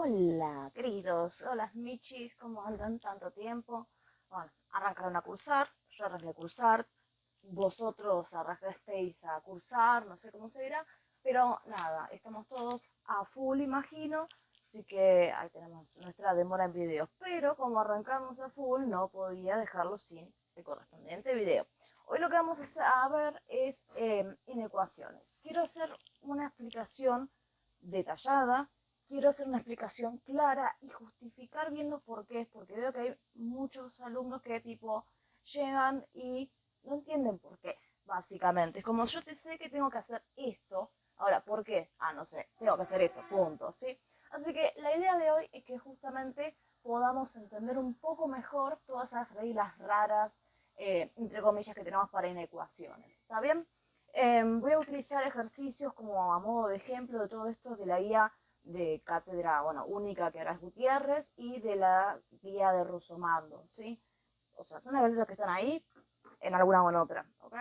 Hola, queridos. Hola, Michis. ¿Cómo andan tanto tiempo? Bueno, arrancaron a cursar. Yo arranqué a cursar. Vosotros arrancasteis a cursar. No sé cómo se dirá. Pero nada, estamos todos a full, imagino. Así que ahí tenemos nuestra demora en videos. Pero como arrancamos a full, no podía dejarlo sin el correspondiente video. Hoy lo que vamos a ver es inecuaciones. Quiero hacer una explicación detallada. Quiero hacer una explicación clara y justificar bien los porqués, porque veo que hay muchos alumnos que tipo llegan y no entienden por qué, básicamente. Es como yo te sé que tengo que hacer esto, ahora, ¿por qué? Ah, no sé, tengo que hacer esto, punto, ¿sí? Así que la idea de hoy es que justamente podamos entender un poco mejor todas esas reglas raras, entre comillas, que tenemos para inecuaciones, ¿está bien? Voy a utilizar ejercicios como a modo de ejemplo de todo esto de la guía de cátedra, bueno, única que ahora es Gutiérrez y de la guía de Rusomando, ¿sí? O sea, son ejercicios que están ahí en alguna o en otra, ¿ok?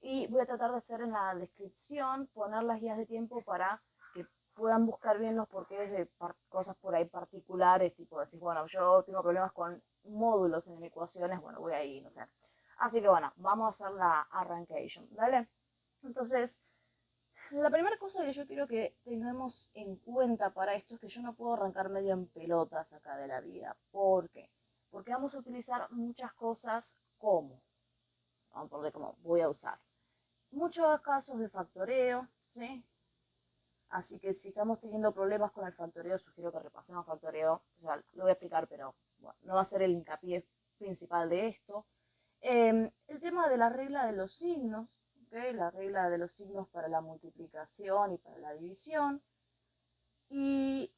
Y voy a tratar de hacer en la descripción, poner las guías de tiempo para que puedan buscar bien los porqués de cosas por ahí particulares, tipo decir, bueno, yo tengo problemas con módulos en ecuaciones, bueno, voy ahí, no sé. Así que bueno, vamos a hacer la arrancation, ¿vale? Entonces, la primera cosa que yo quiero que tengamos en cuenta para esto es que yo no puedo arrancar medio en pelotas acá de la vida. ¿Por qué? Porque vamos a utilizar muchas cosas como, vamos a poner como voy a usar. Muchos casos de factoreo, ¿sí? Así que si estamos teniendo problemas con el factoreo, sugiero que repasemos factoreo. O sea, lo voy a explicar, pero bueno, no va a ser el hincapié principal de esto. El tema de la regla de los signos, ¿okay? La regla de los signos para la multiplicación y para la división. Y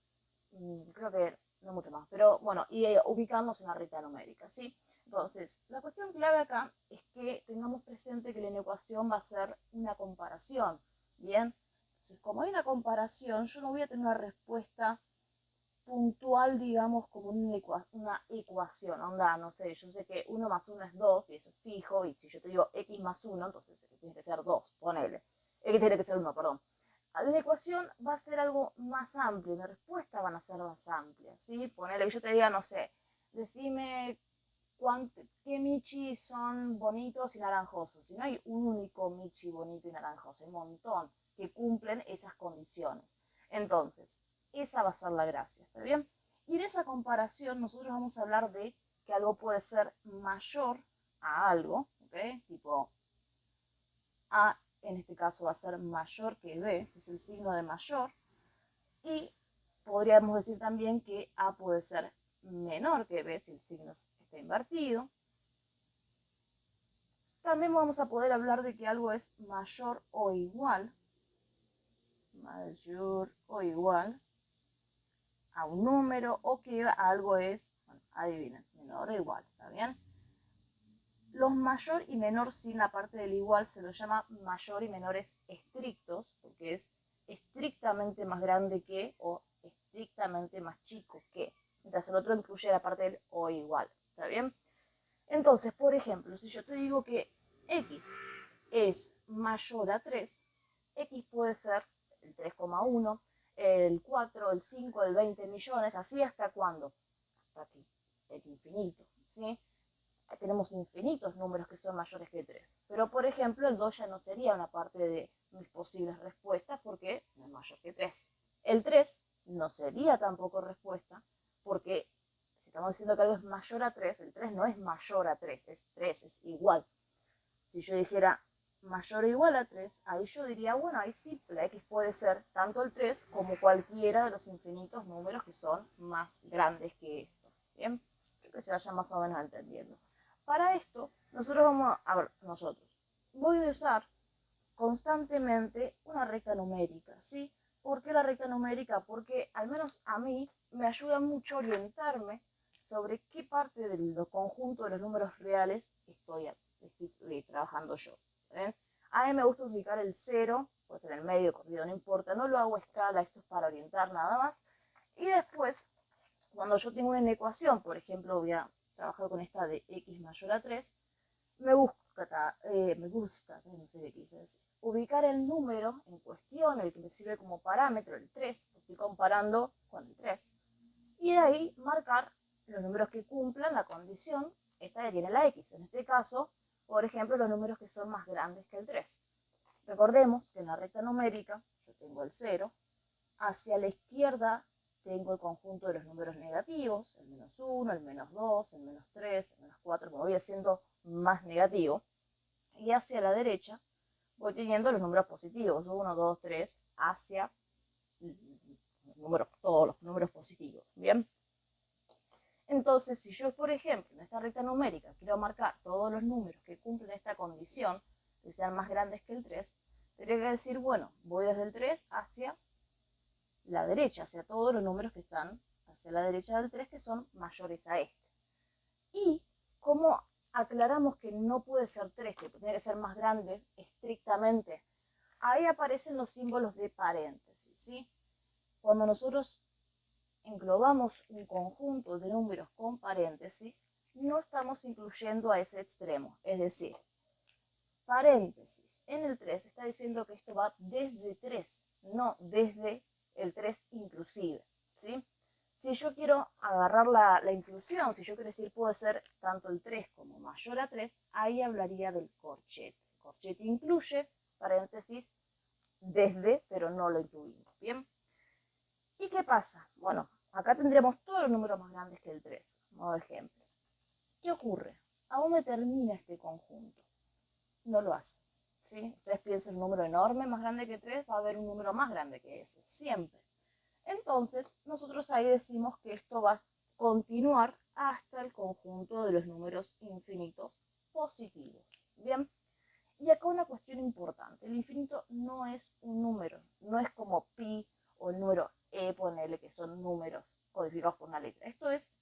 creo que no mucho más, pero bueno, y ubicarnos en la recta numérica, ¿sí? Entonces, la cuestión clave acá es que tengamos presente que la inecuación va a ser una comparación, ¿bien? Entonces, como hay una comparación, yo no voy a tener una respuesta puntual, digamos, como una ecuación, onda, no sé, yo sé que 1 más 1 es 2, y eso es fijo, y si yo te digo x más 1, entonces tiene que ser 2, ponele. X tiene que ser 1, perdón. La ecuación va a ser algo más amplio, la respuesta van a ser más amplias, ¿sí? Ponele que yo te diga, no sé, decime qué michi son bonitos y naranjosos. Si no hay un único michi bonito y naranjoso, hay un montón que cumplen esas condiciones. Entonces, esa va a ser la gracia, ¿está bien? Y en esa comparación nosotros vamos a hablar de que algo puede ser mayor a algo, ¿ok? Tipo, A en este caso va a ser mayor que B, que es el signo de mayor, y podríamos decir también que A puede ser menor que B si el signo está invertido. También vamos a poder hablar de que algo es mayor o igual a un número, o que algo es, bueno, adivinen, menor o igual, ¿está bien? Los mayor y menor sin la parte del igual se los llama mayor y menores estrictos, porque es estrictamente más grande que o estrictamente más chico que. Mientras el otro incluye la parte del o igual, ¿está bien? Entonces, por ejemplo, si yo te digo que x es mayor a 3, x puede ser el 3,1, el 4, el 5, el 20 millones, así hasta cuándo, hasta aquí, el infinito, ¿sí? Tenemos infinitos números que son mayores que 3. Pero, por ejemplo, el 2 ya no sería una parte de mis posibles respuestas porque no es mayor que 3. El 3 no sería tampoco respuesta porque si estamos diciendo que algo es mayor a 3, el 3 no es mayor a 3, es 3, es igual. Si yo dijera mayor o igual a 3, ahí yo diría, bueno, ahí sí, la x puede ser tanto el 3 como cualquiera de los infinitos números que son más grandes que esto. ¿Bien? Creo que se vaya más o menos entendiendo. Para esto, nosotros vamos a ver, voy a usar constantemente una recta numérica, ¿sí? ¿Por qué la recta numérica? Porque al menos a mí me ayuda mucho a orientarme sobre qué parte del conjunto de los números reales estoy trabajando yo. ¿Ven? A mí me gusta ubicar el 0, puede ser en el medio, corrido, no importa, no lo hago a escala, esto es para orientar nada más. Y después, cuando yo tengo una ecuación, por ejemplo, voy a trabajar con esta de x mayor a 3, me gusta, no sé qué quise decir, ubicar el número en cuestión, el que me sirve como parámetro, el 3, estoy comparando con el 3. y de ahí marcar los números que cumplan la condición esta que tiene la x. En este caso, por ejemplo, los números que son más grandes que el 3. Recordemos que en la recta numérica yo tengo el 0, hacia la izquierda tengo el conjunto de los números negativos, el menos 1, el menos 2, el menos 3, el menos 4, me voy haciendo más negativo, y hacia la derecha voy teniendo los números positivos, 1, 2, 3, hacia todos los números positivos, ¿bien? Entonces, si yo, por ejemplo, en esta recta numérica quiero marcar todos los números que cumplen esta condición, que sean más grandes que el 3, tendría que decir, bueno, voy desde el 3 hacia la derecha, hacia todos los números que están hacia la derecha del 3, que son mayores a este. Y como aclaramos que no puede ser 3, que tiene que ser más grande estrictamente, ahí aparecen los símbolos de paréntesis, ¿sí? Cuando nosotros englobamos un conjunto de números con paréntesis, no estamos incluyendo a ese extremo, es decir, paréntesis en el 3 está diciendo que esto va desde 3, no desde el 3 inclusive, ¿sí? Si yo quiero agarrar la inclusión, si yo quiero decir puede ser tanto el 3 como mayor a 3, ahí hablaría del corchete. El corchete incluye, paréntesis, desde, pero no lo incluimos, ¿bien? ¿Y qué pasa? Bueno, acá tendríamos todos los números más grandes que el 3, modo ejemplo. ¿Qué ocurre? ¿A dónde termina este conjunto? No lo hace, ¿sí? Ustedes piensan un número enorme, más grande que 3, va a haber un número más grande que ese, siempre. Entonces, nosotros ahí decimos que esto va a continuar hasta el conjunto de los números infinitos positivos, ¿bien? Y acá una cuestión importante, el infinito no es un número, no es como pi o el número e, ponele, que son números codificados por una letra. Esto es,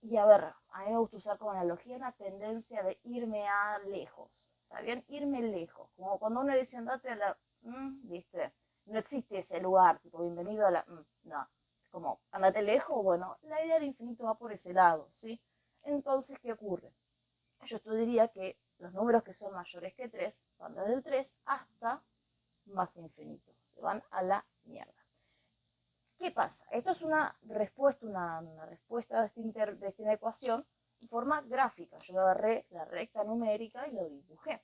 y a ver, a mí me gusta usar como analogía una tendencia de irme a lejos, ¿está bien? Irme lejos, como cuando uno dice andate a la, ¿viste? No existe ese lugar, tipo bienvenido a la, no, como andate lejos, bueno, la idea del infinito va por ese lado, ¿sí? Entonces, ¿qué ocurre? Yo diría que los números que son mayores que 3 van desde el 3 hasta más infinito, se van a la mierda. ¿Qué pasa? Esto es una respuesta, una respuesta de esta ecuación en forma gráfica. Yo agarré la recta numérica y lo dibujé.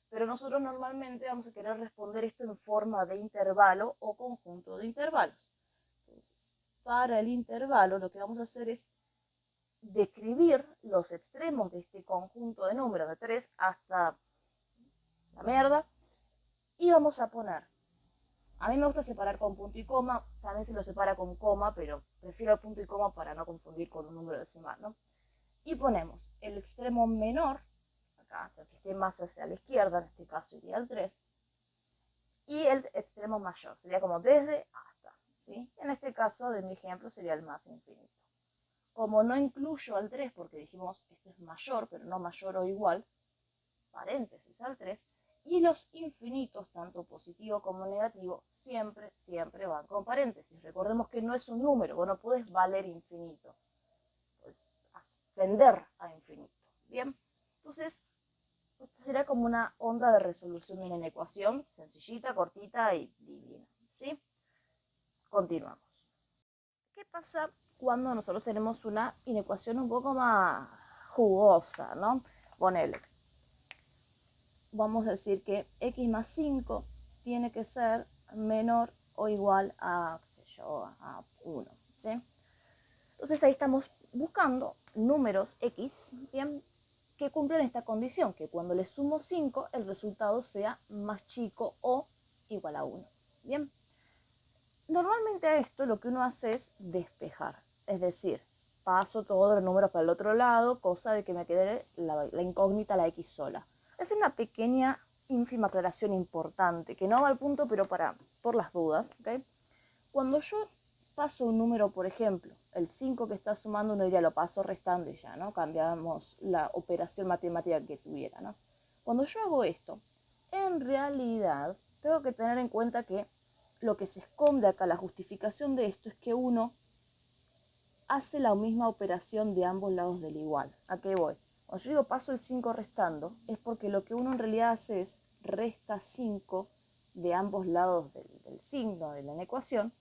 Pero nosotros normalmente vamos a querer responder esto en forma de intervalo o conjunto de intervalos. Entonces, para el intervalo lo que vamos a hacer es describir los extremos de este conjunto de números de 3 hasta la mierda y vamos a poner, a mí me gusta separar con punto y coma, también se lo separa con coma, pero prefiero el punto y coma para no confundir con un número decimal, ¿no? Y ponemos el extremo menor, acá, o sea, que esté más hacia la izquierda, en este caso iría el 3, y el extremo mayor, sería como desde hasta, ¿sí? En este caso de mi ejemplo sería el más infinito. Como no incluyo al 3 porque dijimos esto es mayor, pero no mayor o igual, paréntesis al 3, y los infinitos, tanto positivo como negativo, siempre, siempre van con paréntesis. Recordemos que no es un número, vos no podés valer infinito, puedes ascender a infinito, ¿bien? Entonces, esto será como una onda de resolución de una ecuación, sencillita, cortita y divina, ¿sí? Continuamos. ¿Qué pasa cuando nosotros tenemos una inecuación un poco más jugosa, ¿no? Ponele, vamos a decir que x más 5 tiene que ser menor o igual a, qué sé yo, a 1, ¿sí? Entonces ahí estamos buscando números x, ¿bien? Que cumplen esta condición, que cuando le sumo 5 el resultado sea más chico o igual a 1, ¿bien? Normalmente a esto lo que uno hace es despejar, es decir, paso todos los números para el otro lado, cosa de que me quede la incógnita, la x sola. Es una pequeña, ínfima aclaración importante, que no va al punto, pero por las dudas, ¿ok? Cuando yo paso un número, por ejemplo, el 5 que está sumando, uno diría lo paso restando y ya, ¿no? Cambiamos la operación matemática que tuviera, ¿no? Cuando yo hago esto, en realidad tengo que tener en cuenta que lo que se esconde acá, la justificación de esto, es que uno hace la misma operación de ambos lados del igual. ¿A qué voy? Cuando yo digo paso el 5 restando, es porque lo que uno en realidad hace es resta 5 de ambos lados del signo de la ecuación.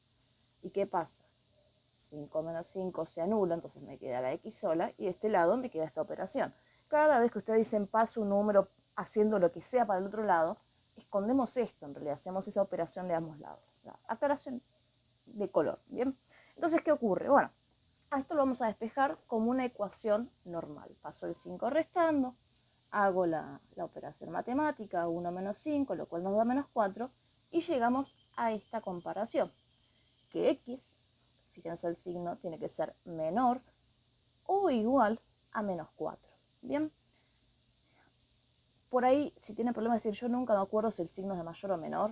¿Y qué pasa? 5 menos 5 se anula, entonces me queda la x sola, y de este lado me queda esta operación. Cada vez que ustedes dicen paso un número haciendo lo que sea para el otro lado, escondemos esto, en realidad, hacemos esa operación de ambos lados. La aclaración de color, ¿bien? Entonces, ¿qué ocurre? Bueno, a esto lo vamos a despejar como una ecuación normal. Paso el 5 restando, hago la operación matemática, 1 menos 5, lo cual nos da menos 4, y llegamos a esta comparación, que x, fíjense el signo, tiene que ser menor o igual a menos 4. ¿Bien? Por ahí, si tienen problemas de decir, yo nunca me acuerdo si el signo es de mayor o menor,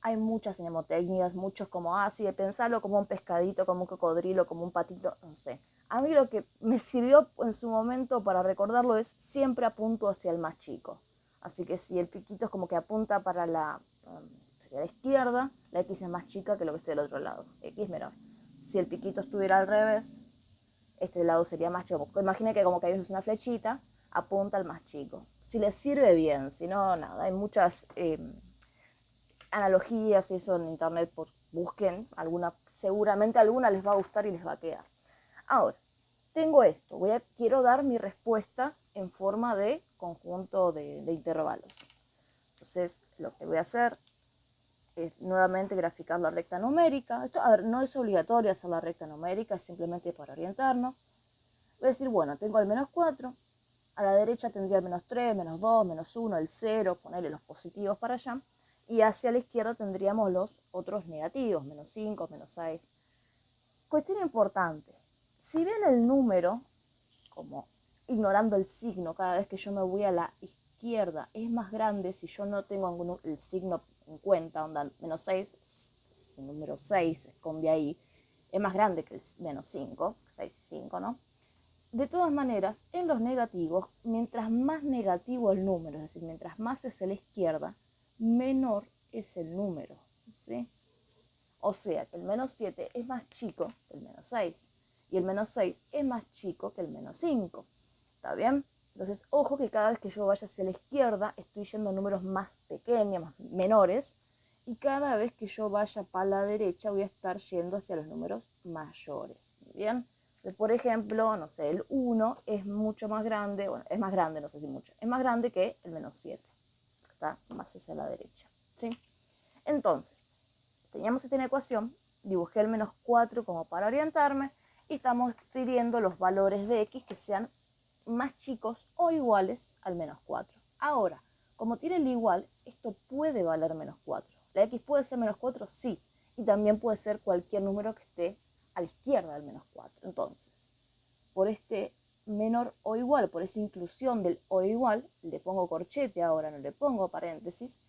hay muchas mnemotecnias, muchos como, sí, de pensarlo como un pescadito, como un cocodrilo, como un patito, no sé. A mí lo que me sirvió en su momento para recordarlo es siempre apunto hacia el más chico. Así que si el piquito es como que apunta para la izquierda, la X es más chica que lo que esté del otro lado. X menor. Si el piquito estuviera al revés, este lado sería más chico. Imaginen que como que hay una flechita, apunta al más chico. Si les sirve bien, si no, nada. Hay muchas analogías y eso en internet, busquen alguna, seguramente alguna les va a gustar y les va a quedar. Ahora, tengo esto, quiero dar mi respuesta en forma de conjunto de intervalos. Entonces, lo que voy a hacer es nuevamente graficar la recta numérica. Esto, a ver, no es obligatorio hacer la recta numérica, es simplemente para orientarnos. Voy a decir, bueno, tengo el menos 4, a la derecha tendría el menos 3, menos 2, menos 1, el 0, ponerle los positivos para allá, y hacia la izquierda tendríamos los otros negativos, menos 5, menos 6. Cuestión importante, si ven el número, como ignorando el signo, cada vez que yo me voy a la izquierda es más grande si yo no tengo el signo en cuenta, onda menos 6, el número 6 se esconde ahí, es más grande que el menos 5, 6 y 5, ¿no? De todas maneras, en los negativos, mientras más negativo el número, es decir, mientras más es a la izquierda, menor es el número, ¿sí? O sea, que el menos 7 es más chico que el menos 6. Y el menos 6 es más chico que el menos 5. ¿Está bien? Entonces, ojo que cada vez que yo vaya hacia la izquierda, estoy yendo a números más pequeños, más menores. Y cada vez que yo vaya para la derecha, voy a estar yendo hacia los números mayores. ¿Bien? Por ejemplo, no sé, el 1 es mucho más grande, bueno, es más grande, no sé si mucho, es más grande que el menos 7. Está más hacia la derecha. ¿Sí? Entonces, teníamos esta ecuación, dibujé el menos 4 como para orientarme y estamos pidiendo los valores de x que sean más chicos o iguales al menos 4. Ahora, como tiene el igual, esto puede valer menos 4. ¿La x puede ser menos 4? Sí. Y también puede ser cualquier número que esté a la izquierda del menos 4. Entonces, por este menor o igual, por esa inclusión del o igual, le pongo corchete ahora, no le pongo paréntesis,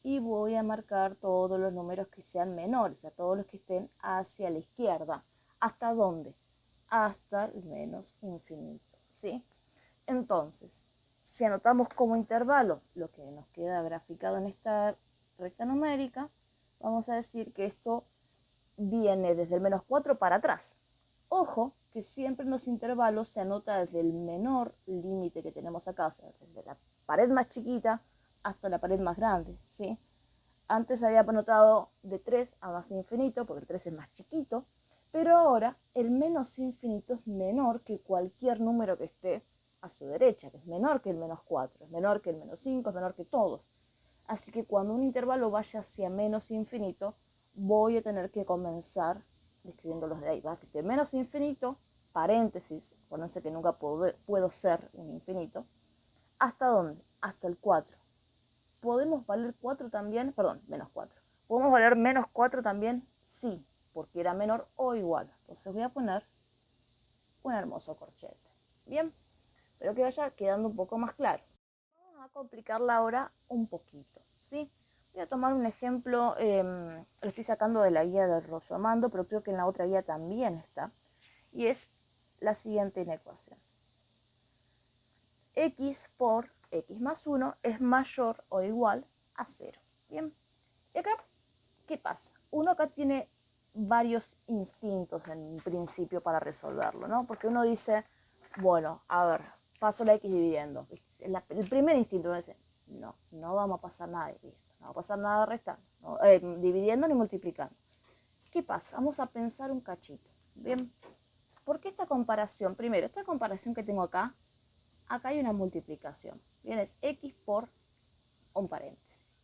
y voy a marcar todos los números que sean menores, o sea, todos los que estén hacia la izquierda. ¿Hasta dónde? Hasta el menos infinito, ¿sí? Entonces, si anotamos como intervalo lo que nos queda graficado en esta recta numérica, vamos a decir que esto viene desde el menos 4 para atrás. Ojo que siempre en los intervalos se anota desde el menor límite que tenemos acá, o sea, desde la pared más chiquita hasta la pared más grande, ¿sí? Antes había anotado de 3 a más infinito, porque el 3 es más chiquito, pero ahora el menos infinito es menor que cualquier número que esté a su derecha, que es menor que el menos 4, es menor que el menos 5, es menor que todos. Así que cuando un intervalo vaya hacia menos infinito, voy a tener que comenzar escribiéndolos de ahí. Va de menos infinito, paréntesis, acuérdense que nunca puedo ser un infinito. ¿Hasta dónde? Hasta el 4. ¿Podemos valer 4 también? Perdón, menos 4. ¿Podemos valer menos 4 también? Sí, porque era menor o igual. Entonces voy a poner un hermoso corchete. Bien, espero que vaya quedando un poco más claro. Vamos a complicarla ahora un poquito, ¿sí? Voy a tomar un ejemplo, lo estoy sacando de la guía de Rosso Amando, pero creo que en la otra guía también está. Y es la siguiente ecuación. X por x más 1 es mayor o igual a 0. Bien. Y acá, ¿qué pasa? Uno acá tiene varios instintos en principio para resolverlo, ¿no? Porque uno dice, bueno, a ver, paso la x dividiendo. El primer instinto uno dice, no vamos a pasar nada de esto, no va a pasar nada restando, dividiendo ni multiplicando. ¿Qué pasa? Vamos a pensar un cachito. Bien, ¿por qué esta comparación? Primero, esta comparación que tengo acá hay una multiplicación. Bien, es x por un paréntesis.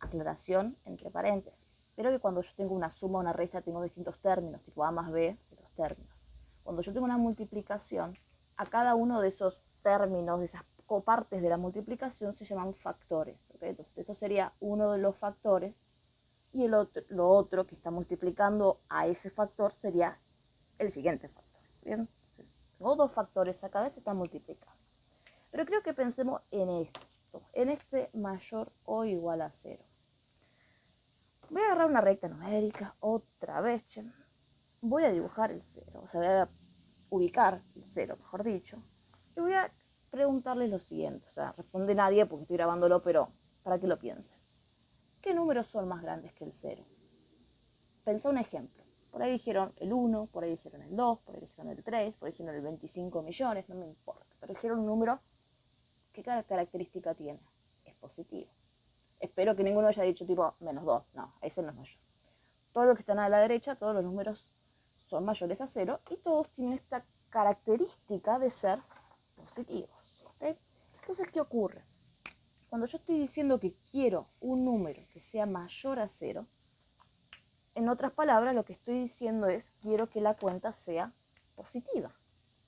Aclaración entre paréntesis. Pero que cuando yo tengo una suma o una resta tengo distintos términos, tipo a más b, otros términos. Cuando yo tengo una multiplicación, a cada uno de esos términos, de esas copartes de la multiplicación se llaman factores. ¿Okay? Entonces, esto sería uno de los factores y lo otro que está multiplicando a ese factor sería el siguiente factor. ¿Bien? Entonces, tengo dos factores acá, se están multiplicando. Pero creo que pensemos en esto, en este mayor o igual a 0. Voy a agarrar una recta numérica, otra vez. Voy a dibujar el 0, o sea, voy a ubicar el 0, mejor dicho. Y voy a preguntarles lo siguiente, o sea, responde nadie porque estoy grabándolo, pero para que lo piensen. ¿Qué números son más grandes que el 0? Pensá un ejemplo. Por ahí dijeron el 1, por ahí dijeron el 2, por ahí dijeron el 3, por ahí dijeron el 25 millones, no me importa. Pero dijeron un número, ¿qué característica tiene? Es positivo. Espero que ninguno haya dicho tipo menos 2, no, ese no es mayor. Todos los que están a la derecha, todos los números son mayores a 0 y todos tienen esta característica de ser positivos. ¿Okay? Entonces, ¿qué ocurre? Cuando yo estoy diciendo que quiero un número que sea mayor a 0, en otras palabras, lo que estoy diciendo es quiero que la cuenta sea positiva.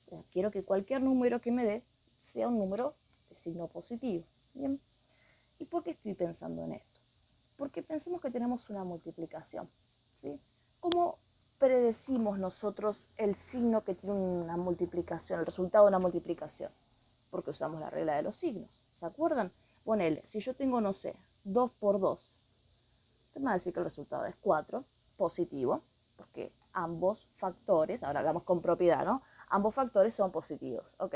O sea, quiero que cualquier número que me dé sea un número de signo positivo. ¿Bien? ¿Y por qué estoy pensando en esto? Porque pensemos que tenemos una multiplicación. ¿Sí? ¿Cómo predecimos nosotros el signo que tiene una multiplicación, el resultado de una multiplicación? Porque usamos la regla de los signos. ¿Se acuerdan? Ponele, si yo tengo, no sé, 2 por 2, te va a decir que el resultado es 4, positivo, porque ambos factores, ahora hablamos con propiedad, ¿no? Ambos factores son positivos. Ok,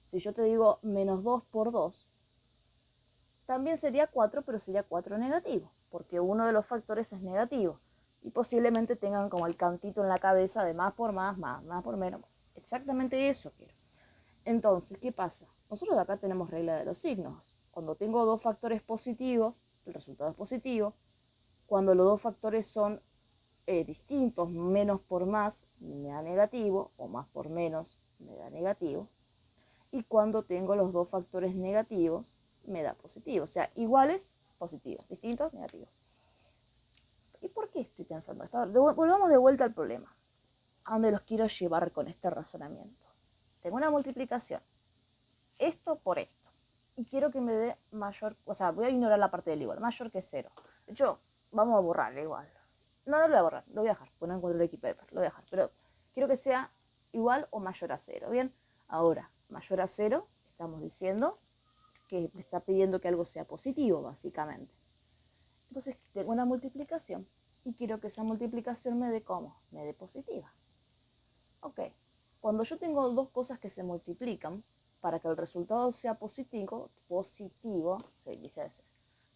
si yo te digo menos 2 por 2, también sería 4, pero sería 4 negativo, porque uno de los factores es negativo. Y posiblemente tengan como el cantito en la cabeza de más por más por menos. Exactamente eso quiero. Entonces, ¿qué pasa? Nosotros acá tenemos regla de los signos. Cuando tengo dos factores positivos, el resultado es positivo. Cuando los dos factores son distintos, menos por más me da negativo, o más por menos me da negativo. Y cuando tengo los dos factores negativos, me da positivo. O sea, iguales, positivos, distintos, negativos. ¿Y por qué estoy pensando esto? Volvamos de vuelta al problema. ¿A dónde los quiero llevar con este razonamiento? Tengo una multiplicación. Esto por esto. Y quiero que me dé mayor, o sea, voy a ignorar la parte del igual, mayor que 0. De hecho, vamos a borrar igual. No, no lo voy a borrar, lo voy a dejar, pues no encuentro el equipaper, lo voy a dejar. Pero quiero que sea igual o mayor a 0, ¿bien? Ahora, mayor a 0, estamos diciendo que me está pidiendo que algo sea positivo, básicamente. Entonces, tengo una multiplicación y quiero que esa multiplicación me dé ¿cómo? Me dé positiva. Ok, cuando yo tengo dos cosas que se multiplican, para que el resultado sea positivo, se dice así,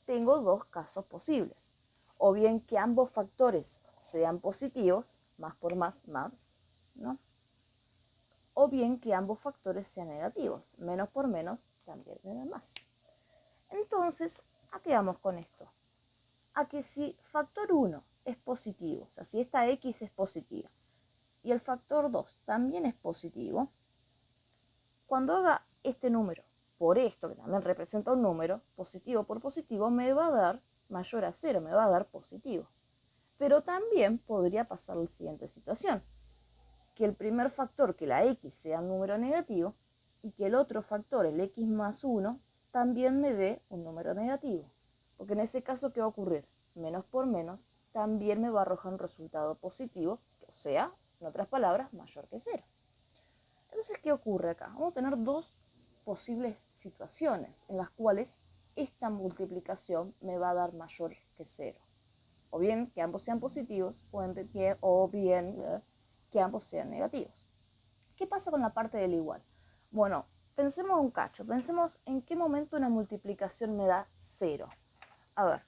tengo dos casos posibles. O bien que ambos factores sean positivos, más por más, ¿no? O bien que ambos factores sean negativos, menos por menos, también me da más. Entonces, ¿a qué vamos con esto? A que si factor 1 es positivo, o sea, si esta x es positiva, y el factor 2 también es positivo, cuando haga este número por esto, que también representa un número, positivo por positivo, me va a dar mayor a 0, me va a dar positivo. Pero también podría pasar la siguiente situación, que el primer factor, que la x, sea un número negativo, y que el otro factor, el x más 1, también me dé un número negativo. Porque en ese caso, ¿qué va a ocurrir? Menos por menos también me va a arrojar un resultado positivo, o sea, en otras palabras, mayor que 0. Entonces, ¿qué ocurre acá? Vamos a tener dos posibles situaciones en las cuales esta multiplicación me va a dar mayor que 0. O bien que ambos sean positivos, o bien que ambos sean negativos. ¿Qué pasa con la parte del igual? Bueno, pensemos un cacho, pensemos en qué momento una multiplicación me da 0. A ver,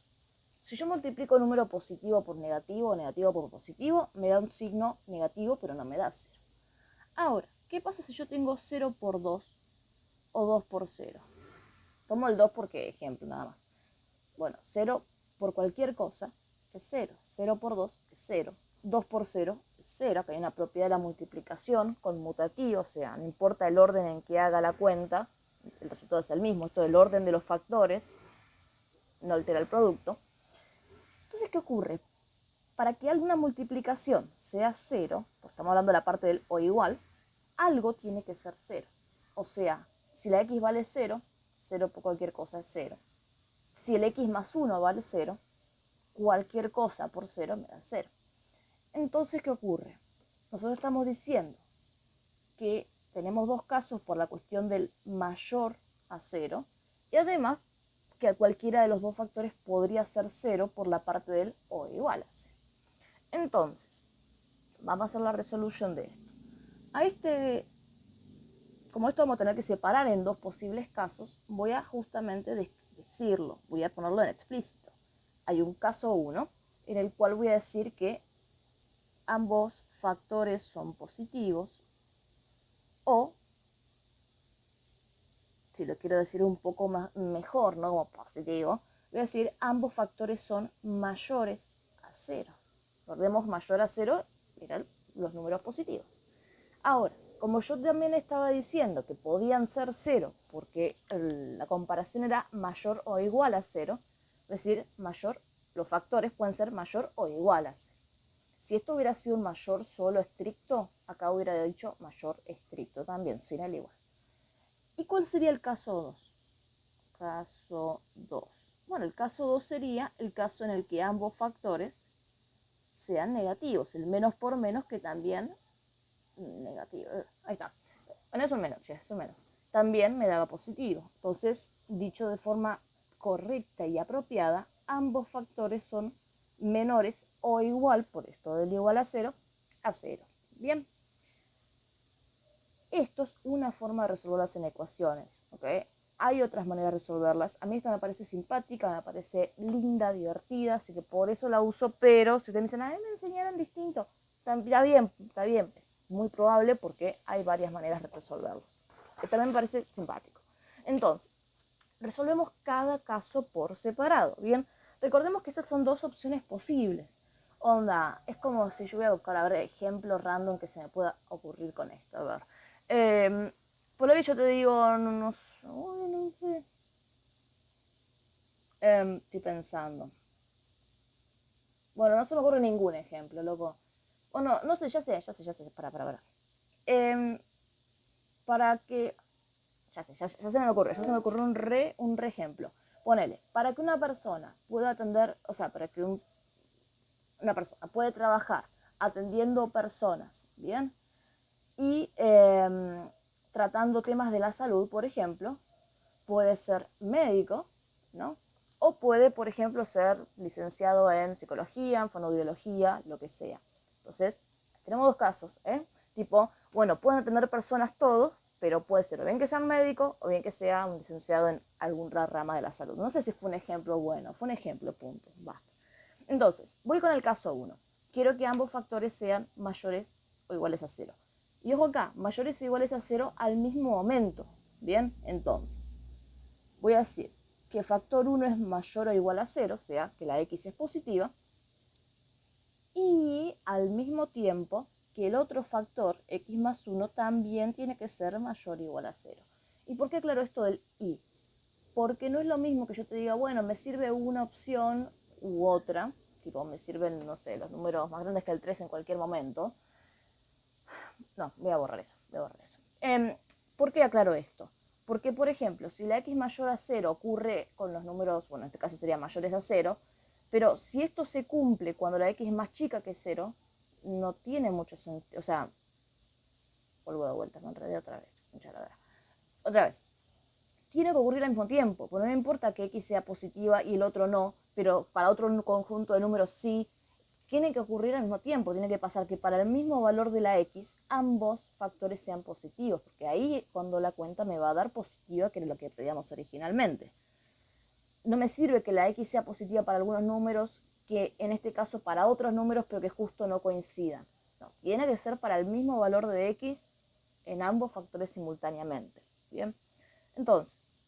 si yo multiplico un número positivo por negativo o negativo por positivo, me da un signo negativo, pero no me da 0. Ahora, ¿qué pasa si yo tengo 0 por 2 o 2 por 0? Tomo el 2 porque ejemplo nada más. Bueno, 0 por cualquier cosa es 0. 0 por 2 es 0. 2 por 0 es 0, que hay una propiedad de la multiplicación conmutativa, o sea, no importa el orden en que haga la cuenta, el resultado es el mismo. Esto del orden de los factores no altera el producto. Entonces, ¿qué ocurre? Para que alguna multiplicación sea 0, pues estamos hablando de la parte del o igual, algo tiene que ser 0. O sea, si la x vale 0, 0 por cualquier cosa es 0. Si el x más 1 vale 0, cualquier cosa por 0 me da 0. Entonces, ¿qué ocurre? Nosotros estamos diciendo que tenemos dos casos por la cuestión del mayor a 0 y además que cualquiera de los dos factores podría ser 0 por la parte del o igual a 0. Entonces, vamos a hacer la resolución de esto. Como esto vamos a tener que separar en dos posibles casos, voy a justamente decirlo, voy a ponerlo en explícito. Hay un caso 1 en el cual voy a decir que ambos factores son positivos, o, si lo quiero decir un poco mejor, no como positivo, voy a decir ambos factores son mayores a 0. Recordemos, mayor a 0 eran los números positivos. Ahora, como yo también estaba diciendo que podían ser 0 porque la comparación era mayor o igual a 0, es decir, los factores pueden ser mayor o igual a 0. Si esto hubiera sido un mayor solo estricto, acá hubiera dicho mayor estricto también, sin el igual. ¿Y cuál sería el caso 2? Caso 2. Bueno, el caso 2 sería el caso en el que ambos factores sean negativos. El menos por menos, que también negativo. Ahí está. Bueno, es un menos, sí, es un menos. También me daba positivo. Entonces, dicho de forma correcta y apropiada, ambos factores son menores o igual, por esto del igual a 0, a 0. Bien. Esto es una forma de resolverlas en ecuaciones, ¿ok? Hay otras maneras de resolverlas. A mí esta me parece simpática, me parece linda, divertida, así que por eso la uso, pero si ustedes me dicen, a mí me enseñaron distinto, está bien, muy probable porque hay varias maneras de resolverlos. Que también me parece simpático. Entonces, resolvemos cada caso por separado, ¿bien? Recordemos que estas son dos opciones posibles. Onda, es como si yo voy a buscar, a ver, ejemplos random que se me pueda ocurrir con esto, a ver. Por lo que yo te digo, no sé. Estoy pensando. Bueno, no se me ocurre ningún ejemplo, loco. O no sé, ya sé. Para. Para que... Ya se me ocurre un re ejemplo. Ponele, para que una persona pueda atender, o sea, para que una persona puede trabajar atendiendo personas, ¿bien? Y tratando temas de la salud, por ejemplo, puede ser médico, ¿no? O puede, por ejemplo, ser licenciado en psicología, en fonoaudiología, lo que sea. Entonces, tenemos dos casos, ¿eh? Tipo, bueno, pueden atender personas todos, pero puede ser o bien que sea un médico o bien que sea un licenciado en alguna rama de la salud. No sé si fue un ejemplo bueno, fue un ejemplo, punto, basta. Entonces, voy con el caso 1. Quiero que ambos factores sean mayores o iguales a 0. Y ojo acá, mayores o iguales a 0 al mismo momento. Bien, entonces, voy a decir que factor 1 es mayor o igual a 0, o sea, que la x es positiva, y al mismo tiempo que el otro factor, x más 1, también tiene que ser mayor o igual a 0. ¿Y por qué aclaro esto del y? Porque no es lo mismo que yo te diga, bueno, me sirve una opción u otra, tipo me sirven, no sé, los números más grandes que el 3 en cualquier momento. No, voy a borrar eso. ¿Por qué aclaro esto? Porque, por ejemplo, si la x mayor a 0 ocurre con los números, bueno, en este caso serían mayores a 0, pero si esto se cumple cuando la x es más chica que 0, no tiene mucho sentido. O sea, vuelvo de vuelta, me enredé otra vez. Mucha ladra. Otra vez. Tiene que ocurrir al mismo tiempo, porque no me importa que x sea positiva y el otro no, pero para otro conjunto de números sí. Tiene que ocurrir al mismo tiempo, tiene que pasar que para el mismo valor de la x, ambos factores sean positivos, porque ahí cuando la cuenta me va a dar positiva, que es lo que pedíamos originalmente. No me sirve que la x sea positiva para algunos números, que en este caso para otros números, pero que justo no coincidan. No, tiene que ser para el mismo valor de x en ambos factores simultáneamente. Bien, entonces,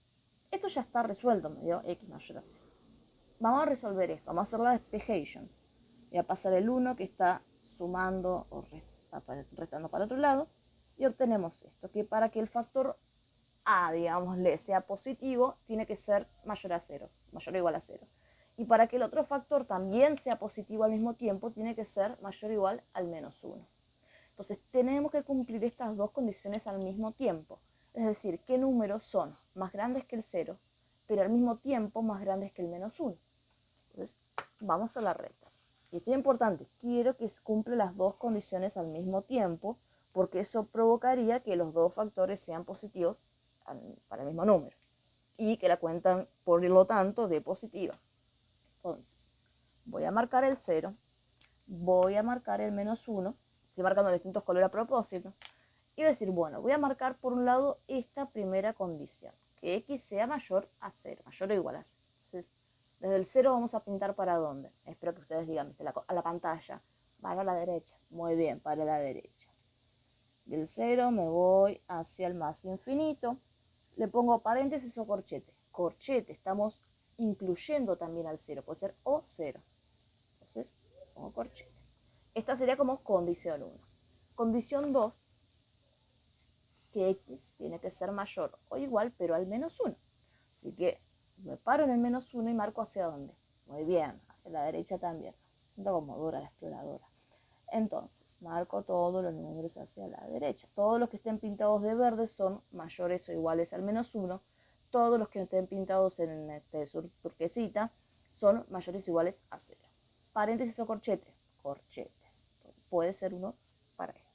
esto ya está resuelto, me dio x mayor a 0. Vamos a resolver esto, vamos a hacer la despejation. Voy a pasar el 1 que está sumando o restando para el otro lado y obtenemos esto, que para que el factor A, digámosle, sea positivo, tiene que ser mayor a 0, mayor o igual a 0. Y para que el otro factor también sea positivo al mismo tiempo, tiene que ser mayor o igual al menos 1. Entonces tenemos que cumplir estas dos condiciones al mismo tiempo. Es decir, qué números son más grandes que el 0, pero al mismo tiempo más grandes que el menos 1. Entonces vamos a la recta. Y esto es importante, quiero que cumpla las dos condiciones al mismo tiempo, porque eso provocaría que los dos factores sean positivos para el mismo número y que la cuenta, por lo tanto, dé positiva. Entonces, voy a marcar el 0, voy a marcar el menos 1, estoy marcando distintos colores a propósito, y voy a decir, bueno, voy a marcar por un lado esta primera condición, que x sea mayor a 0, mayor o igual a 0. Entonces, desde el 0 vamos a pintar para dónde. Espero que ustedes digan, a la pantalla, para la derecha. Muy bien, para la derecha. Del 0 me voy hacia el más infinito. Le pongo paréntesis o corchete. Corchete, estamos incluyendo también al 0. Puede ser o 0. Entonces, pongo corchete. Esta sería como condición 1. Condición 2, que x tiene que ser mayor o igual, pero al menos 1. Así que me paro en el menos 1 y marco hacia dónde. Muy bien, hacia la derecha también. Siento como Dora la exploradora. Entonces, marco todos los números hacia la derecha. Todos los que estén pintados de verde son mayores o iguales al menos 1. Todos los que estén pintados en este turquesita son mayores o iguales a 0. Paréntesis o corchete. Corchete. Puede ser uno para esto.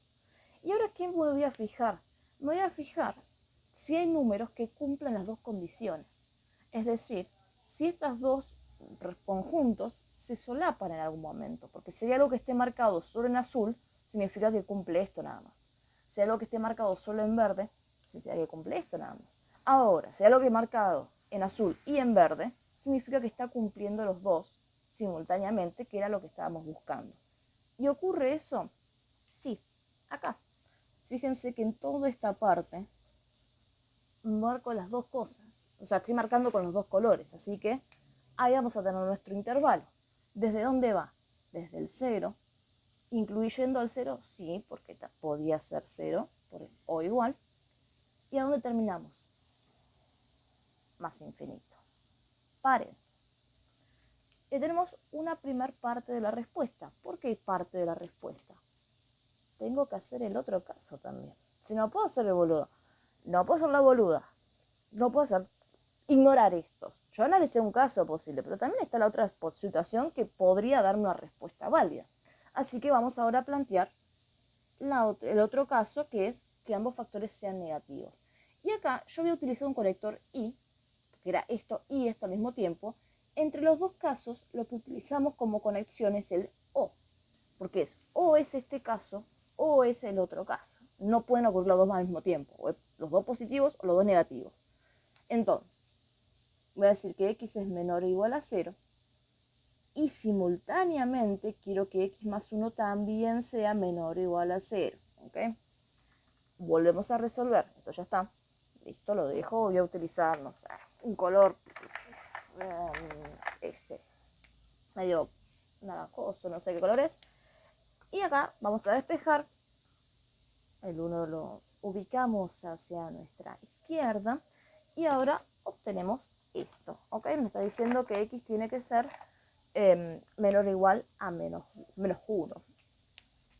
¿Y ahora qué me voy a fijar? Me voy a fijar si hay números que cumplan las dos condiciones. Es decir, si estos dos conjuntos se solapan en algún momento, porque si hay algo que esté marcado solo en azul, significa que cumple esto nada más. Si hay algo que esté marcado solo en verde, significa que cumple esto nada más. Ahora, si hay algo que es marcado en azul y en verde, significa que está cumpliendo los dos simultáneamente, que era lo que estábamos buscando. ¿Y ocurre eso? Sí, acá. Fíjense que en toda esta parte marco las dos cosas. O sea, estoy marcando con los dos colores, así que ahí vamos a tener nuestro intervalo. ¿Desde dónde va? Desde el 0, incluyendo al 0, sí, porque podía ser 0 o igual. ¿Y a dónde terminamos? Más infinito. Paren. Y tenemos una primer parte de la respuesta. ¿Por qué parte de la respuesta? Tengo que hacer el otro caso también. Si no puedo hacer el boludo, no puedo hacer la boluda, no puedo hacer ignorar estos. Yo analicé un caso posible, pero también está la otra situación que podría darme una respuesta válida. Así que vamos ahora a plantear el otro caso, que es que ambos factores sean negativos. Y acá yo voy a utilizar un conector y, que era esto y esto al mismo tiempo. Entre los dos casos, lo que utilizamos como conexión es el o, porque es o es este caso o es el otro caso. No pueden ocurrir los dos al mismo tiempo, o los dos positivos o los dos negativos. Entonces, voy a decir que x es menor o igual a 0 y simultáneamente quiero que x más 1 también sea menor o igual a 0. ¿Okay? Volvemos a resolver. Esto ya está. Listo, lo dejo. Voy a utilizar, no sé, un color medio naranjoso, no sé qué color es. Y acá vamos a despejar. El 1 lo ubicamos hacia nuestra izquierda. Y ahora obtenemos esto. ¿Ok? Me está diciendo que x tiene que ser menor o igual a menos 1.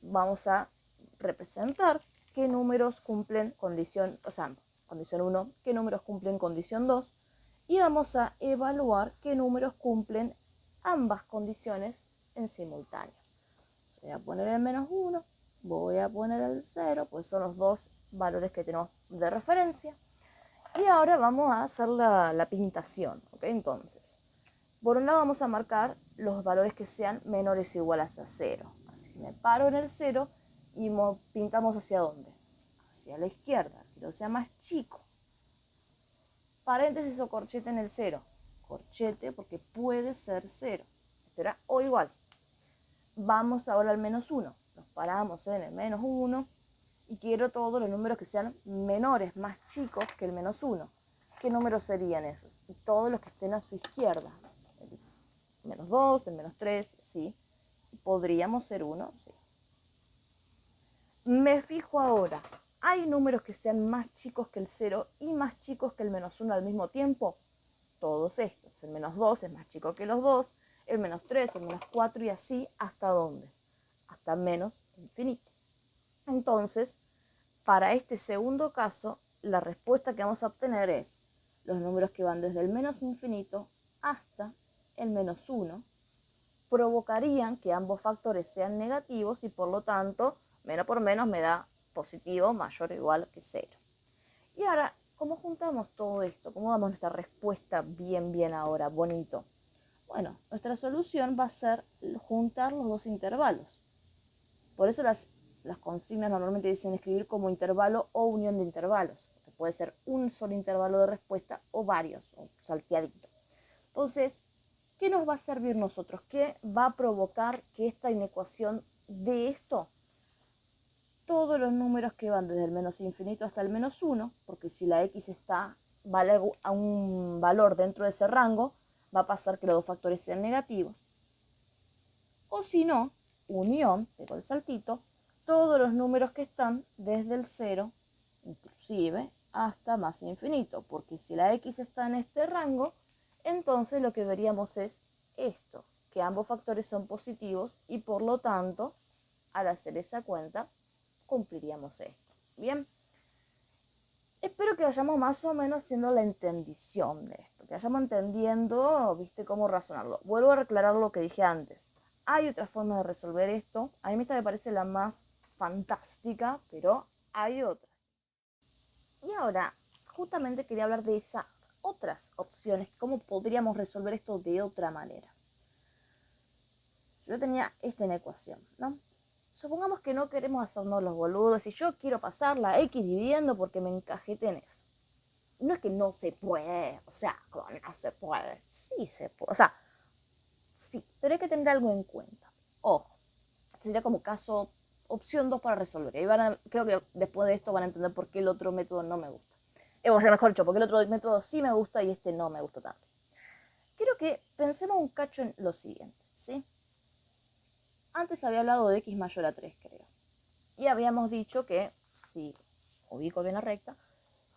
Vamos a representar qué números cumplen condición 1, qué números cumplen condición 2, y vamos a evaluar qué números cumplen ambas condiciones en simultáneo. Voy a poner el menos 1, voy a poner el 0, pues son los dos valores que tenemos de referencia. Y ahora vamos a hacer la pintación. ¿Okay? Entonces, por un lado vamos a marcar los valores que sean menores o iguales a 0. Así que me paro en el 0 y pintamos hacia dónde. Hacia la izquierda, quiero que sea más chico. Paréntesis o corchete en el 0. Corchete porque puede ser 0. Esto era o igual. Vamos ahora al menos 1. Nos paramos en el menos 1 y quiero todos los números que sean menores, más chicos que el menos 1. ¿Qué números serían esos? Y todos los que estén a su izquierda. El menos 2, el menos 3, sí. ¿Podríamos ser 1? Sí. me fijo ahora, ¿hay números que sean más chicos que el 0 y más chicos que el menos 1 al mismo tiempo? Todos estos. El menos 2 es más chico que los 2, el menos 3, el menos 4 y así, ¿hasta dónde? Hasta menos infinito. Entonces, para este segundo caso, la respuesta que vamos a obtener es los números que van desde el menos infinito hasta el menos 1 provocarían que ambos factores sean negativos y por lo tanto, menos por menos me da positivo mayor o igual que 0. Y ahora, ¿cómo juntamos todo esto? ¿Cómo damos nuestra respuesta bien ahora, bonito? Bueno, nuestra solución va a ser juntar los dos intervalos. Por eso las consignas normalmente dicen escribir como intervalo o unión de intervalos. Puede ser un solo intervalo de respuesta o varios, o salteadito. Entonces, ¿qué nos va a servir nosotros? ¿Qué va a provocar que esta inecuación de esto? Todos los números que van desde el menos infinito hasta el menos 1, porque si la x vale a un valor dentro de ese rango, va a pasar que los dos factores sean negativos. O si no, unión, pego el saltito, todos los números que están desde el 0, inclusive hasta más infinito, porque si la x está en este rango, entonces lo que veríamos es esto, que ambos factores son positivos y por lo tanto, al hacer esa cuenta, cumpliríamos esto. Bien, espero que vayamos más o menos haciendo la entendición de esto, que vayamos entendiendo, viste, cómo razonarlo. Vuelvo a aclarar lo que dije antes. Hay otra forma de resolver esto. A mí esta me parece la más fantástica, pero hay otras. Y ahora, justamente quería hablar de esas otras opciones, cómo podríamos resolver esto de otra manera. Yo tenía esta en ecuación, ¿no? Supongamos que no queremos hacernos los boludos y yo quiero pasar la x dividiendo porque me encajete en eso. No es que no se puede, o sea, no se puede, sí se puede, o sea, sí, pero hay que tener algo en cuenta. Ojo, esto sería como caso opción 2 para resolver. Y creo que después de esto van a entender por qué el otro método no me gusta. O sea, mejor dicho, porque el otro método sí me gusta y este no me gusta tanto. Quiero que pensemos un cacho en lo siguiente, ¿sí? Antes había hablado de x mayor a 3, creo. Y habíamos dicho que, si ubico bien la recta,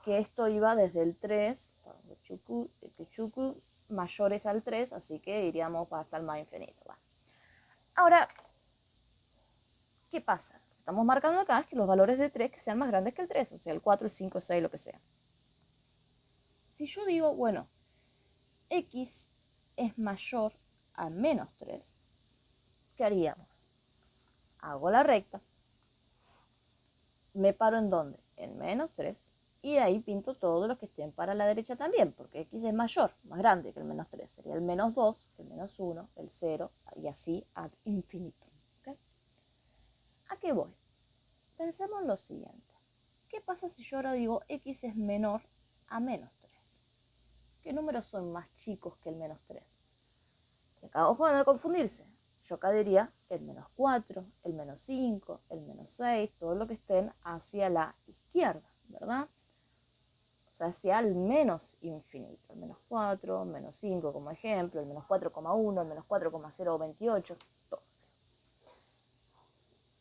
que esto iba desde el 3, mayores al 3, así que iríamos hasta el más infinito. Bueno. Ahora, ¿qué pasa? Estamos marcando acá que los valores de 3 que sean más grandes que el 3, o sea, el 4, el 5, el 6, lo que sea. Si yo digo, bueno, x es mayor a menos 3, ¿qué haríamos? Hago la recta, me paro en dónde? En menos 3, y ahí pinto todos los que estén para la derecha también, porque x es mayor, más grande que el menos 3. Sería el menos 2, el menos 1, el 0, y así ad infinitum. ¿Okay? ¿A qué voy? Pensemos en lo siguiente. ¿Qué pasa si yo ahora digo x es menor a menos 3? ¿Qué números son más chicos que el menos 3? Y acá, ojo de no confundirse. Yo acá diría el menos 4, el menos 5, el menos 6, todo lo que estén hacia la izquierda, ¿verdad? O sea, hacia el menos infinito. El menos 4, menos 5 como ejemplo, el menos 4,1, el menos 4,028, todo eso.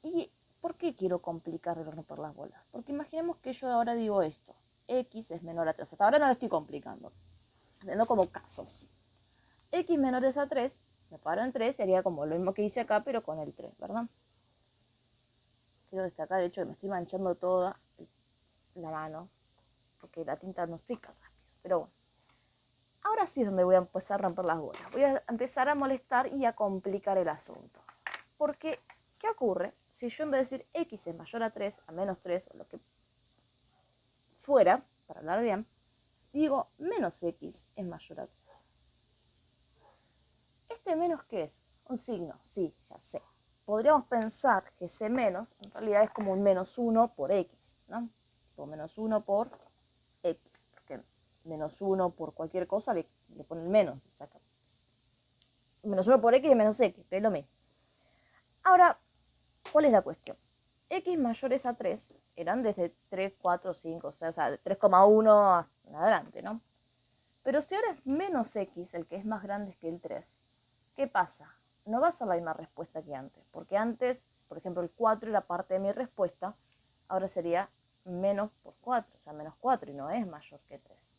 ¿Y por qué quiero complicarlo y romper las bolas? Porque imaginemos que yo ahora digo esto. X es menor a 3. Hasta ahora no lo estoy complicando. Teniendo como casos. X menores a 3, me paro en 3, sería como lo mismo que hice acá, pero con el 3, ¿verdad? Quiero destacar el hecho de que me estoy manchando toda la mano, porque la tinta no seca rápido, pero bueno. Ahora sí es donde voy a empezar a romper las bolas. Voy a empezar a molestar y a complicar el asunto. Porque, ¿qué ocurre si yo en vez de decir x es mayor a 3, a menos 3, o lo que fuera, para hablar bien, digo menos x es mayor a 3? ¿Este menos qué es? Un signo, sí, ya sé. Podríamos pensar que ese menos en realidad es como un menos 1 por x, ¿no? Tipo menos 1 por x, porque menos 1 por cualquier cosa le ponen menos. O sea, menos 1 por x y menos x, que es lo mismo. Ahora, ¿cuál es la cuestión? X mayores a 3 eran desde 3, 4, 5, o sea, de 3,1 en adelante, ¿no? Pero si ahora es menos x, el que es más grande que el 3, ¿qué pasa? No va a ser la misma respuesta que antes, porque antes, por ejemplo, el 4 era parte de mi respuesta me sería menos por 4, o sea, menos 4 y no es mayor que 3.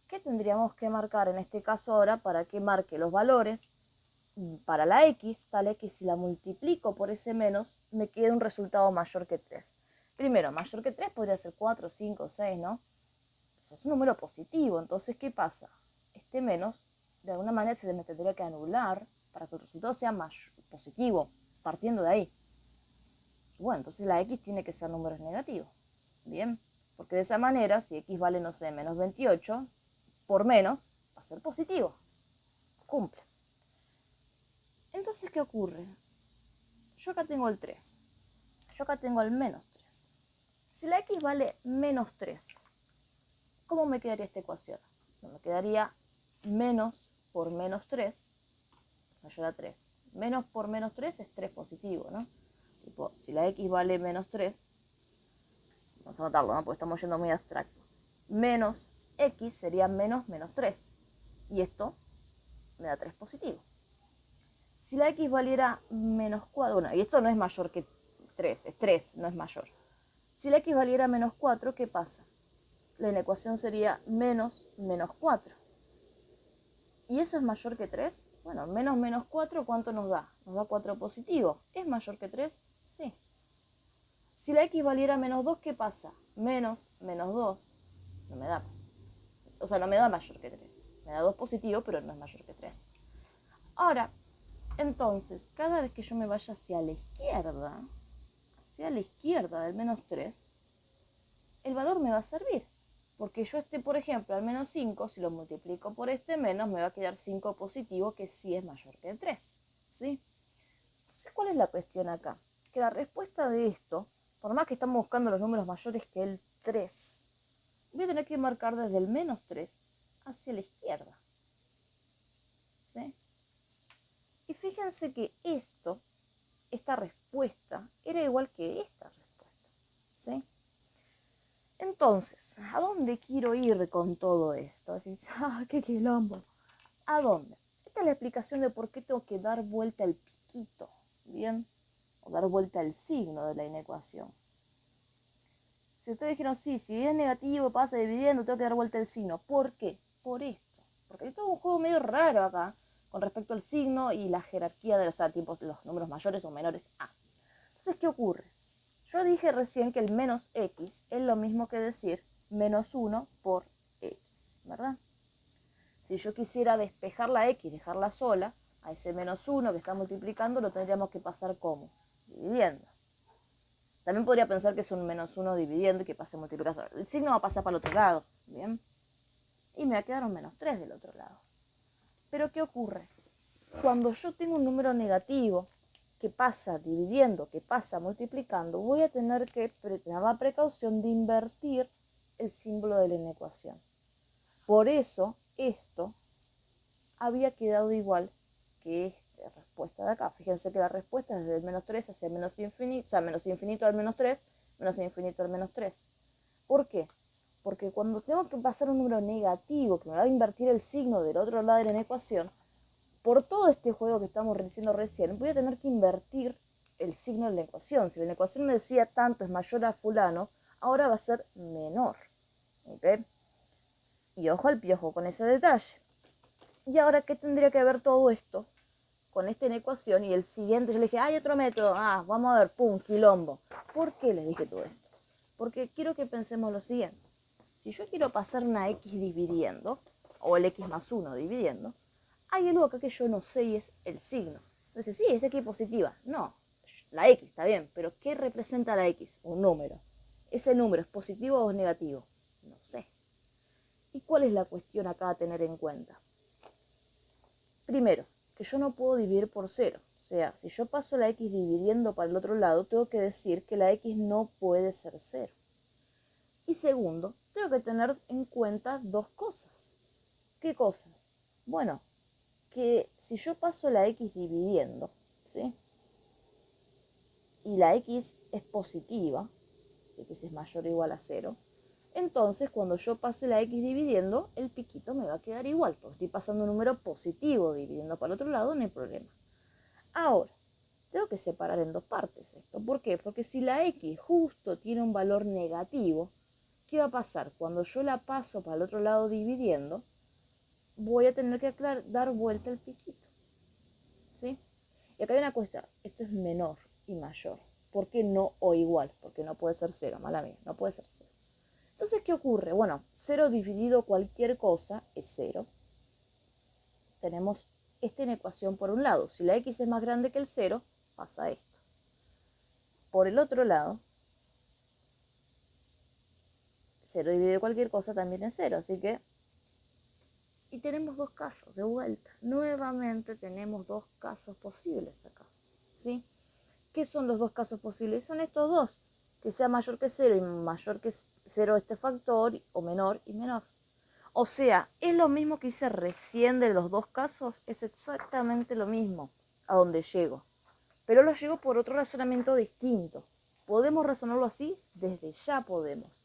¿Qué tendríamos que marcar en este caso ahora para que marque los valores para la x, tal que si la multiplico por ese menos, me quede un resultado mayor que 3? Primero, mayor que 3 podría ser 4, 5, 6, ¿no? Eso es un número positivo, entonces, ¿qué pasa? Este menos, de alguna manera se me tendría que anular para que el resultado sea más positivo, partiendo de ahí. Bueno, entonces la x tiene que ser números negativos. Bien, porque de esa manera, si x vale, no sé, menos 28, por menos, va a ser positivo. Cumple. Entonces, ¿qué ocurre? Yo acá tengo el 3. Yo acá tengo el menos 3. Si la x vale menos 3, ¿cómo me quedaría esta ecuación? Me quedaría menos por menos 3, mayor a 3. Menos por menos 3 es 3 positivo, ¿no? Tipo, si la x vale menos 3, vamos a anotarlo, ¿no? Porque estamos yendo muy abstracto. Menos x sería menos menos 3. Y esto me da 3 positivo. Si la x valiera menos 4, bueno, y esto no es mayor que 3, es 3, no es mayor. Si la x valiera menos 4, ¿qué pasa? La ecuación sería menos menos 4. ¿Y eso es mayor que 3? Bueno, menos menos 4, ¿cuánto nos da? Nos da 4 positivo. ¿Es mayor que 3? Sí. Si la x valiera menos 2, ¿qué pasa? Menos menos 2, no me da. O sea, no me da mayor que 3. Me da 2 positivo, pero no es mayor que 3. Ahora, entonces, cada vez que yo me vaya hacia la izquierda del menos 3, el valor me va a servir. Porque yo por ejemplo, al menos 5, si lo multiplico por este menos, me va a quedar 5 positivo, que sí es mayor que el 3. ¿Sí? Entonces, ¿cuál es la cuestión acá? Que la respuesta de esto, por más que estamos buscando los números mayores que el 3, voy a tener que marcar desde el menos 3 hacia la izquierda. ¿Sí? Y fíjense que esta respuesta, era igual que esta respuesta. ¿Sí? Entonces, ¿a dónde quiero ir con todo esto? Así, qué quilombo. ¿A dónde? Esta es la explicación de por qué tengo que dar vuelta el piquito, ¿bien? O dar vuelta el signo de la inecuación. Si ustedes dijeron, sí, si es negativo, pasa dividiendo, tengo que dar vuelta el signo. ¿Por qué? Por esto. Porque hay todo un juego medio raro acá con respecto al signo y la jerarquía de los números mayores o menores a. Entonces, ¿qué ocurre? Yo dije recién que el menos x es lo mismo que decir menos 1 por x, ¿verdad? Si yo quisiera despejar la x, dejarla sola, a ese menos 1 que está multiplicando lo tendríamos que pasar ¿cómo? Dividiendo. También podría pensar que es un menos 1 dividiendo y que pase multiplicando. El signo va a pasar para el otro lado, ¿bien? Y me va a quedar un menos 3 del otro lado. Pero ¿qué ocurre? Cuando yo tengo un número negativo que pasa dividiendo, que pasa multiplicando, voy a tener que tener la precaución de invertir el símbolo de la ecuación. Por eso, esto había quedado igual que esta respuesta de acá. Fíjense que la respuesta es desde el menos 3 hacia el menos infinito, o sea, menos infinito al menos 3, menos infinito al menos 3. ¿Por qué? Porque cuando tengo que pasar un número negativo, que me va a invertir el signo del otro lado de la ecuación, por todo este juego que estamos diciendo recién, voy a tener que invertir el signo de la ecuación. Si la ecuación me decía tanto es mayor a fulano, ahora va a ser menor. ¿Okay? Y ojo al piojo con ese detalle. Y ahora, ¿qué tendría que ver todo esto con esta ecuación? Y el siguiente, yo le dije, hay otro método. Vamos a ver, pum, quilombo. ¿Por qué les dije todo esto? Porque quiero que pensemos lo siguiente. Si yo quiero pasar una x dividiendo, o el x más 1 dividiendo, hay algo acá que yo no sé y es el signo. Entonces, sí, es x positiva. No, la x está bien, pero ¿qué representa la x? Un número. ¿Ese número es positivo o es negativo? No sé. ¿Y cuál es la cuestión acá a tener en cuenta? Primero, que yo no puedo dividir por 0. O sea, si yo paso la x dividiendo para el otro lado, tengo que decir que la x no puede ser 0. Y segundo, tengo que tener en cuenta dos cosas. ¿Qué cosas? Bueno, que si yo paso la x dividiendo, ¿sí? Y la x es positiva, si x es mayor o igual a 0, entonces cuando yo pase la x dividiendo, el piquito me va a quedar igual, porque estoy pasando un número positivo dividiendo para el otro lado, no hay problema. Ahora, tengo que separar en dos partes esto. ¿Por qué? Porque si la x justo tiene un valor negativo, ¿qué va a pasar? Cuando yo la paso para el otro lado dividiendo, voy a tener que dar vuelta el piquito. ¿Sí? Y acá hay una cuestión. Esto es menor y mayor. ¿Por qué no o igual? Porque no puede ser cero, mala mía, no puede ser cero. Entonces, ¿qué ocurre? Bueno, 0 dividido cualquier cosa es 0. Tenemos esta inecuación por un lado. Si la x es más grande que el 0, pasa esto. Por el otro lado, 0 dividido cualquier cosa también es 0. Así que, y tenemos dos casos de vuelta. Nuevamente tenemos dos casos posibles acá. ¿Sí? ¿Qué son los dos casos posibles? Son estos dos. Que sea mayor que 0 y mayor que 0 este factor, o menor y menor. O sea, es lo mismo que hice recién de los dos casos, es exactamente lo mismo a donde llego. Pero lo llego por otro razonamiento distinto. ¿Podemos razonarlo así? Desde ya podemos.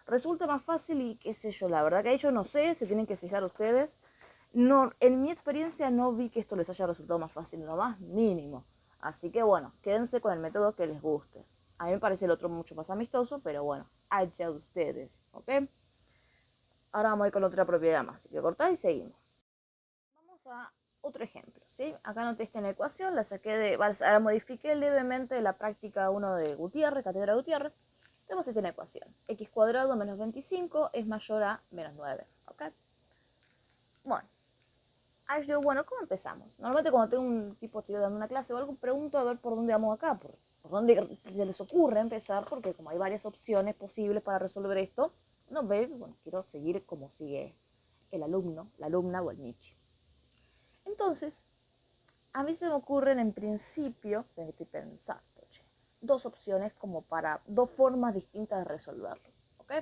Resulta más fácil y qué sé yo, la verdad que yo no sé, se tienen que fijar ustedes. No, en mi experiencia no vi que esto les haya resultado más fácil, lo más mínimo. Así que bueno, quédense con el método que les guste. A mí me parece el otro mucho más amistoso, pero bueno, allá ustedes, ¿ok? Ahora vamos a ir con otra propiedad más, así que cortá y seguimos. Vamos a otro ejemplo, ¿sí? Acá anoté esta en la ecuación, la saqué ahora modifiqué levemente de la práctica 1 de Gutiérrez, cátedra Gutiérrez. Tenemos esta en la ecuación, x cuadrado menos 25 es mayor a menos 9, ¿ok? Bueno, ¿cómo empezamos? Normalmente cuando tengo un tipo, estoy dando una clase o algo, pregunto a ver por dónde vamos acá, por dónde se les ocurre empezar, porque como hay varias opciones posibles para resolver esto, no ve, bueno, quiero seguir como sigue el alumno, la alumna o el nicho. Entonces, a mí se me ocurren en principio, estoy pensando, dos opciones como para, dos formas distintas de resolverlo, ¿ok?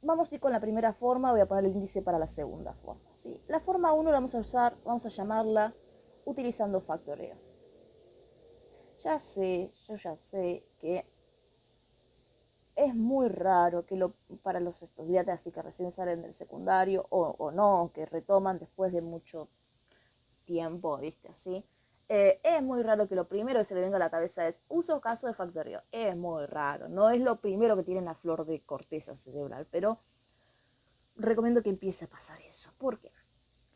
Vamos a ir con la primera forma, voy a poner el índice para la segunda forma, ¿sí? La forma 1 la vamos a usar, vamos a llamarla utilizando factoreo. Yo ya sé que es muy raro que para los estudiantes así que recién salen del secundario o no, que retoman después de mucho tiempo, ¿viste? Así. Es muy raro que lo primero que se le venga a la cabeza es uso caso de factoreo. Es muy raro, no es lo primero que tienen a flor de corteza cerebral, pero recomiendo que empiece a pasar eso. ¿Por qué?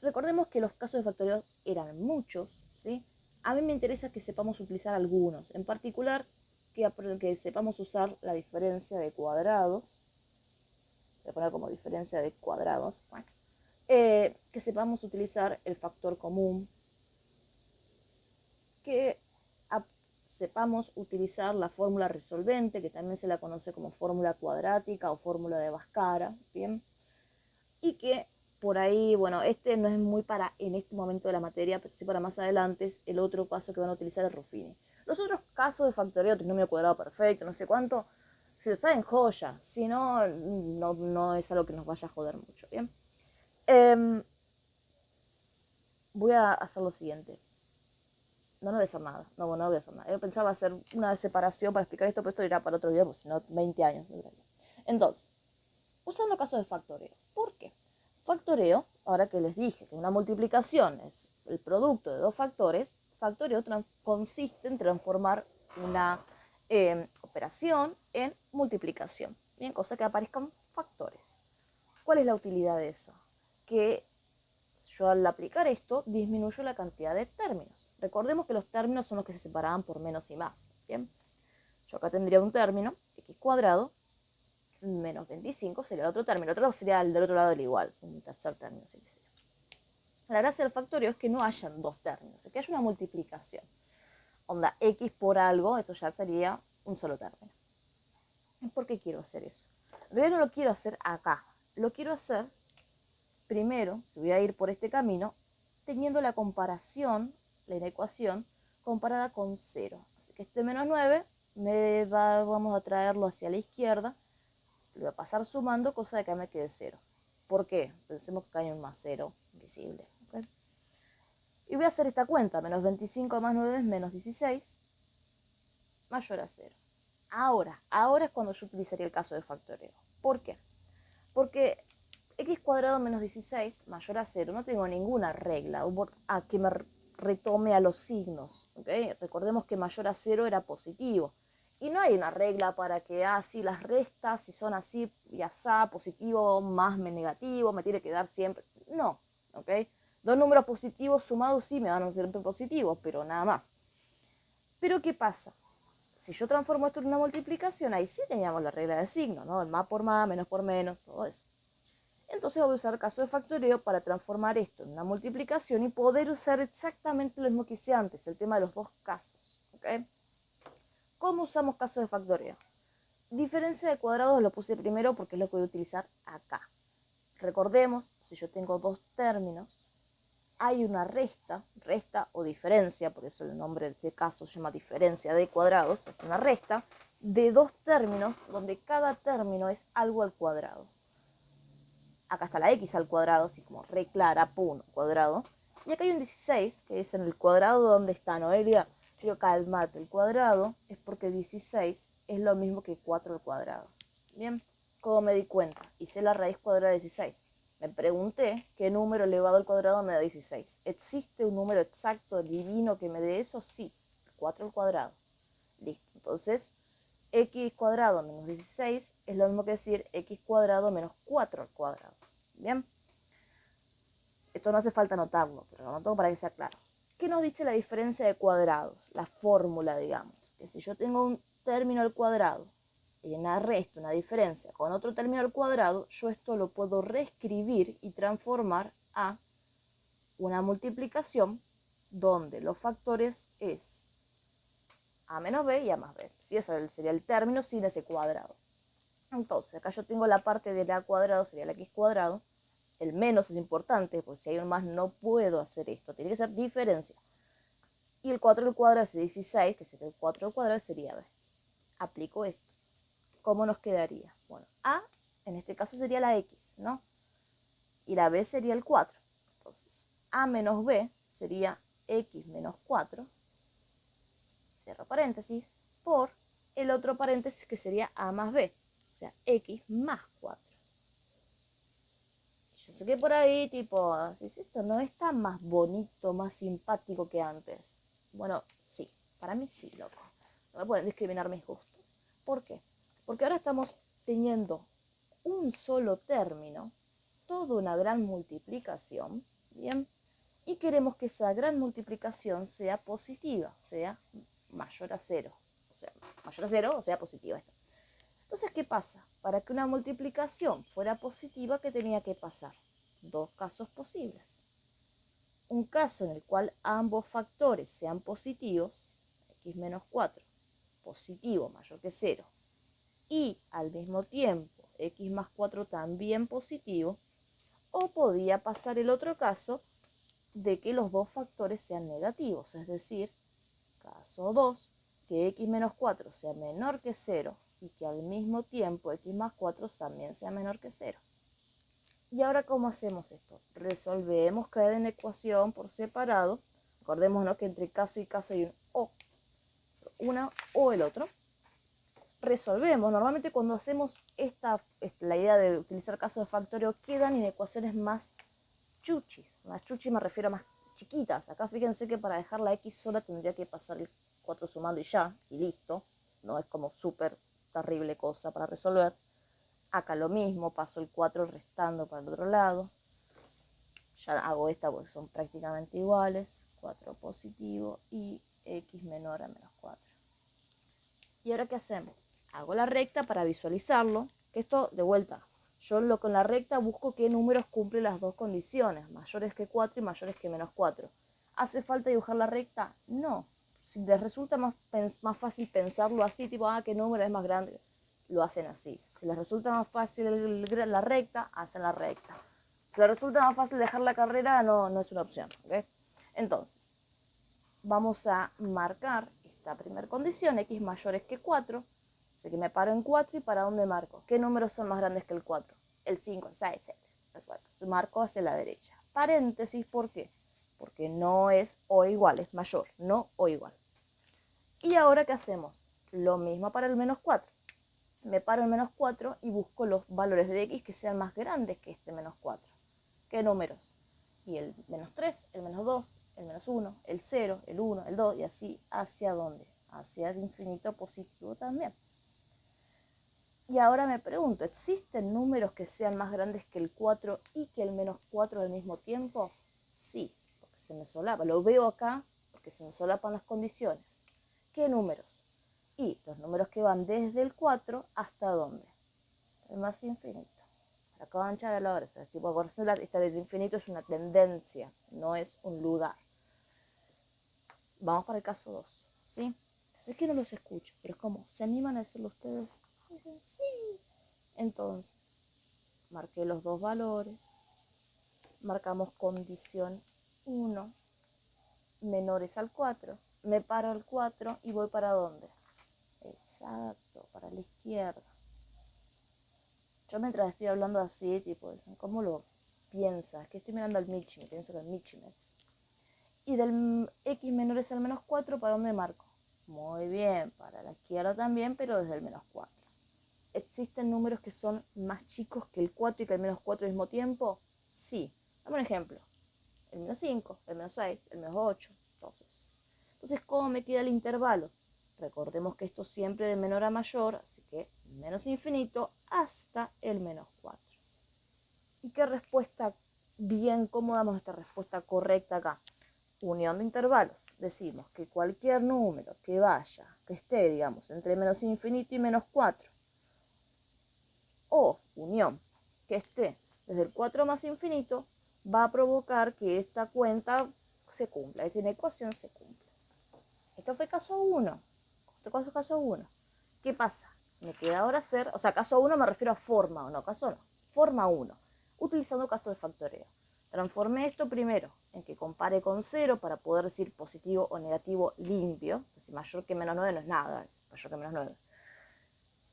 Recordemos que los casos de factoreo eran muchos, ¿sí? A mí me interesa que sepamos utilizar algunos, en particular que sepamos usar la diferencia de cuadrados. Voy a poner como diferencia de cuadrados. Que sepamos utilizar el factor común, que sepamos utilizar la fórmula resolvente, que también se la conoce como fórmula cuadrática o fórmula de Bhaskara, ¿bien? Y que por ahí, bueno, este no es muy para en este momento de la materia, pero sí para más adelante, es el otro paso que van a utilizar es Ruffini. Los otros casos de factoreo, trinomio cuadrado perfecto, no sé cuánto, si lo saben, joya, si no, no es algo que nos vaya a joder mucho, ¿bien? Voy a hacer lo siguiente. No voy a hacer nada. No voy a hacer nada. Yo pensaba hacer una separación para explicar esto, pero esto irá para otro día, porque si no, 20 años. Entonces, usando casos de factoreo. ¿Por qué? Factoreo, ahora que les dije que una multiplicación es el producto de dos factores, factoreo consiste en transformar una operación en multiplicación. Bien, cosa que aparezcan factores. ¿Cuál es la utilidad de eso? Que yo al aplicar esto disminuyo la cantidad de términos. Recordemos que los términos son los que se separaban por menos y más. ¿Bien? Yo acá tendría un término, x cuadrado, menos 25 sería el otro término. El otro sería el del otro lado del igual, un tercer término, si quisiera. La gracia del factorio es que no hayan dos términos, que haya una multiplicación. Onda, x por algo, eso ya sería un solo término. ¿Por qué quiero hacer eso? En realidad no lo quiero hacer acá. Lo quiero hacer primero, si voy a ir por este camino, teniendo la comparación, la inecuación, comparada con 0. Así que este menos 9 vamos a traerlo hacia la izquierda, lo voy a pasar sumando, cosa de que me quede 0. ¿Por qué? Pensemos que hay un más 0 visible. ¿Okay? Y voy a hacer esta cuenta, menos 25 más 9 es menos 16, mayor a 0. Ahora es cuando yo utilizaría el caso de factoreo. ¿Por qué? Porque x cuadrado menos 16 mayor a 0, no tengo ninguna regla retome a los signos, ¿ok? Recordemos que mayor a 0 era positivo. Y no hay una regla para que, si las restas, si son así y asá, positivo más negativo, me tiene que dar siempre. No, ¿ok? Dos números positivos sumados sí me van a ser positivos, pero nada más. Pero ¿qué pasa? Si yo transformo esto en una multiplicación, ahí sí teníamos la regla de signo, ¿no? El más por más, menos por menos, todo eso. Entonces voy a usar caso de factoreo para transformar esto en una multiplicación y poder usar exactamente lo mismo que hice antes, el tema de los dos casos, ¿ok? ¿Cómo usamos caso de factoreo? Diferencia de cuadrados lo puse primero porque es lo que voy a utilizar acá. Recordemos, si yo tengo dos términos, hay una resta o diferencia, por eso el nombre de este caso se llama diferencia de cuadrados, es una resta de dos términos donde cada término es algo al cuadrado. Acá está la x al cuadrado, así como re clara, pum, cuadrado. Y acá hay un 16, que es en el cuadrado donde está Noelia. Yo calmate, el cuadrado es porque 16 es lo mismo que 4 al cuadrado. Bien, ¿cómo me di cuenta? Hice la raíz cuadrada de 16. Me pregunté qué número elevado al cuadrado me da 16. ¿Existe un número exacto, divino, que me dé eso? Sí, 4 al cuadrado. Listo, entonces x cuadrado menos 16 es lo mismo que decir x cuadrado menos 4 al cuadrado. Bien, esto no hace falta anotarlo, pero lo anoto para que sea claro. ¿Qué nos dice la diferencia de cuadrados? La fórmula, digamos, que si yo tengo un término al cuadrado y una resta, una diferencia con otro término al cuadrado, yo esto lo puedo reescribir y transformar a una multiplicación donde los factores es a menos b y a más b. Sí, eso sería el término sin ese cuadrado. Entonces, acá yo tengo la parte del a cuadrado, sería el x cuadrado. El menos es importante, porque si hay un más no puedo hacer esto. Tiene que ser diferencia. Y el 4 al cuadrado es 16, que sería el 4 al cuadrado, sería b. Aplico esto. ¿Cómo nos quedaría? Bueno, a en este caso sería la x, ¿no? Y la b sería el 4. Entonces, a menos b sería x menos 4, cierro paréntesis, por el otro paréntesis que sería a más b, o sea, x más 4. Yo sé que por ahí, tipo, si esto no está más bonito, más simpático que antes. Bueno, sí, para mí sí, loco. No me pueden discriminar mis gustos. ¿Por qué? Porque ahora estamos teniendo un solo término, toda una gran multiplicación, ¿bien? Y queremos que esa gran multiplicación sea positiva, sea mayor a 0. O sea, mayor a 0 o sea positiva esta. Entonces, ¿qué pasa? Para que una multiplicación fuera positiva, ¿qué tenía que pasar? Dos casos posibles. Un caso en el cual ambos factores sean positivos, x menos 4, positivo mayor que 0, y al mismo tiempo x más 4 también positivo, o podía pasar el otro caso de que los dos factores sean negativos, es decir, caso 2, que x menos 4 sea menor que 0 y que al mismo tiempo x más 4 también sea menor que 0. ¿Y ahora cómo hacemos esto? Resolvemos cada ecuación por separado. Acordémonos que entre caso y caso hay un o, una o el otro. Resolvemos. Normalmente cuando hacemos la idea de utilizar casos de factoreo quedan en ecuaciones más chuchis. Más chuchis me refiero a más chiquitas. Acá fíjense que para dejar la x sola tendría que pasar el 4 sumando y ya, y listo. No es como súper terrible cosa para resolver. Acá lo mismo, paso el 4 restando para el otro lado. Ya hago esta porque son prácticamente iguales. 4 positivo y x menor a menos 4. ¿Y ahora qué hacemos? Hago la recta para visualizarlo. Que esto, de vuelta, yo con la recta busco qué números cumplen las dos condiciones, mayores que 4 y mayores que menos 4. ¿Hace falta dibujar la recta? No. Si les resulta más fácil pensarlo así, tipo, ¿qué número es más grande? Lo hacen así. Si les resulta más fácil la recta, hacen la recta. Si les resulta más fácil dejar la carrera, no es una opción. ¿Okay? Entonces, vamos a marcar esta primera condición, x mayores que 4. Así que me paro en 4 y ¿para dónde marco? ¿Qué números son más grandes que el 4? El 5, el 6, el 4. Marco hacia la derecha. Paréntesis, ¿por qué? Porque no es o igual, es mayor, no o igual. ¿Y ahora qué hacemos? Lo mismo para el menos 4. Me paro en menos 4 y busco los valores de x que sean más grandes que este menos 4. ¿Qué números? Y el menos 3, el menos 2, el menos 1, el 0, el 1, el 2 y así hacia dónde, hacia el infinito positivo también. Y ahora me pregunto, ¿existen números que sean más grandes que el 4 y que el menos 4 al mismo tiempo? Sí, porque se me solapa, lo veo acá porque se me solapan las condiciones. ¿Qué números? Y los números que van desde el 4 hasta dónde, el más infinito. La concha de la hora, es tipo, esta del infinito es una tendencia, no es un lugar. Vamos para el caso 2, ¿sí? Sé que no los escucho, pero es como, ¿se animan a decirlo ustedes? Sí. Entonces, marqué los dos valores, marcamos condición 1, menores al 4, me paro al 4 y voy para dónde. Exacto, para la izquierda. Yo mientras estoy hablando así, tipo, ¿cómo lo piensas? Que estoy mirando al Michi, me pienso que el Michi me dice. Y del x menores al menos 4, ¿para dónde marco? Muy bien, para la izquierda también, pero desde el menos 4. ¿Existen números que son más chicos que el 4 y que el menos 4 al mismo tiempo? Sí. Dame un ejemplo. El menos 5, el menos 6, el menos 8, todos esos. Entonces, ¿cómo me queda el intervalo? Recordemos que esto siempre de menor a mayor, así que menos infinito hasta el menos 4. ¿Y qué respuesta bien? ¿Cómo damos esta respuesta correcta acá? Unión de intervalos. Decimos que cualquier número que vaya, que esté, digamos, entre menos infinito y menos 4, o unión que esté desde el 4 más infinito, va a provocar que esta cuenta se cumpla, esta ecuación se cumpla. Esto fue caso 1. Esto fue caso 1. ¿Qué pasa? Me queda ahora hacer, o sea, caso 1 me refiero a forma, o no, caso no, forma 1, utilizando caso de factoreo. Transformé esto primero en que compare con 0 para poder decir positivo o negativo limpio. Si mayor que menos 9 no es nada, es mayor que menos 9.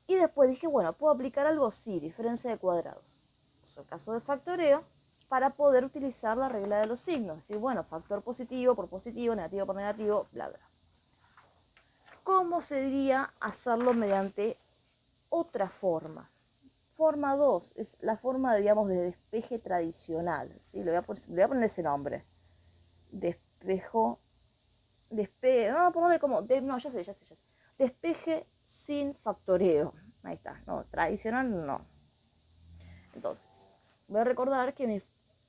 Y después dije, bueno, ¿puedo aplicar algo? Sí, diferencia de cuadrados. Uso el caso de factoreo para poder utilizar la regla de los signos. Es decir, bueno, factor positivo por positivo, negativo por negativo, bla, bla. ¿Cómo se diría hacerlo mediante otra forma? Forma 2 es la forma, digamos, de despeje tradicional. ¿Sí? Le voy a poner ese nombre. No, ponerle como, no, ya sé. Despeje sin factoreo. Ahí está, no, tradicional no. Entonces, voy a recordar que mi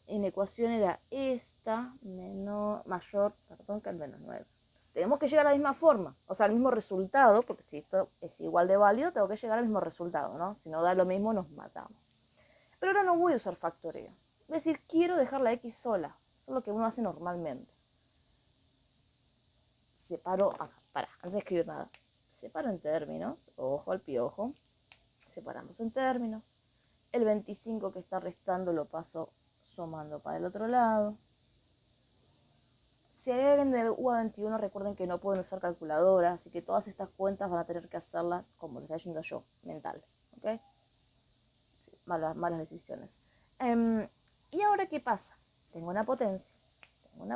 inecuación era esta mayor que el menos 9. Tenemos que llegar a la misma forma, o sea, al mismo resultado, porque si esto es igual de válido, tengo que llegar al mismo resultado, ¿no? Si no da lo mismo, nos matamos. Pero ahora no voy a usar factoreo. Es decir, quiero dejar la x sola. Eso es lo que uno hace normalmente. Separo acá, antes de escribir nada. Separo en términos, ojo al piojo. Separamos en términos. El 25 que está restando lo paso sumando para el otro lado. Si hay alguien de UA21, recuerden que no pueden usar calculadora, así que todas estas cuentas van a tener que hacerlas como les estoy haciendo yo, mental. ¿Ok? Sí, malas decisiones. ¿Y ahora qué pasa? Tengo una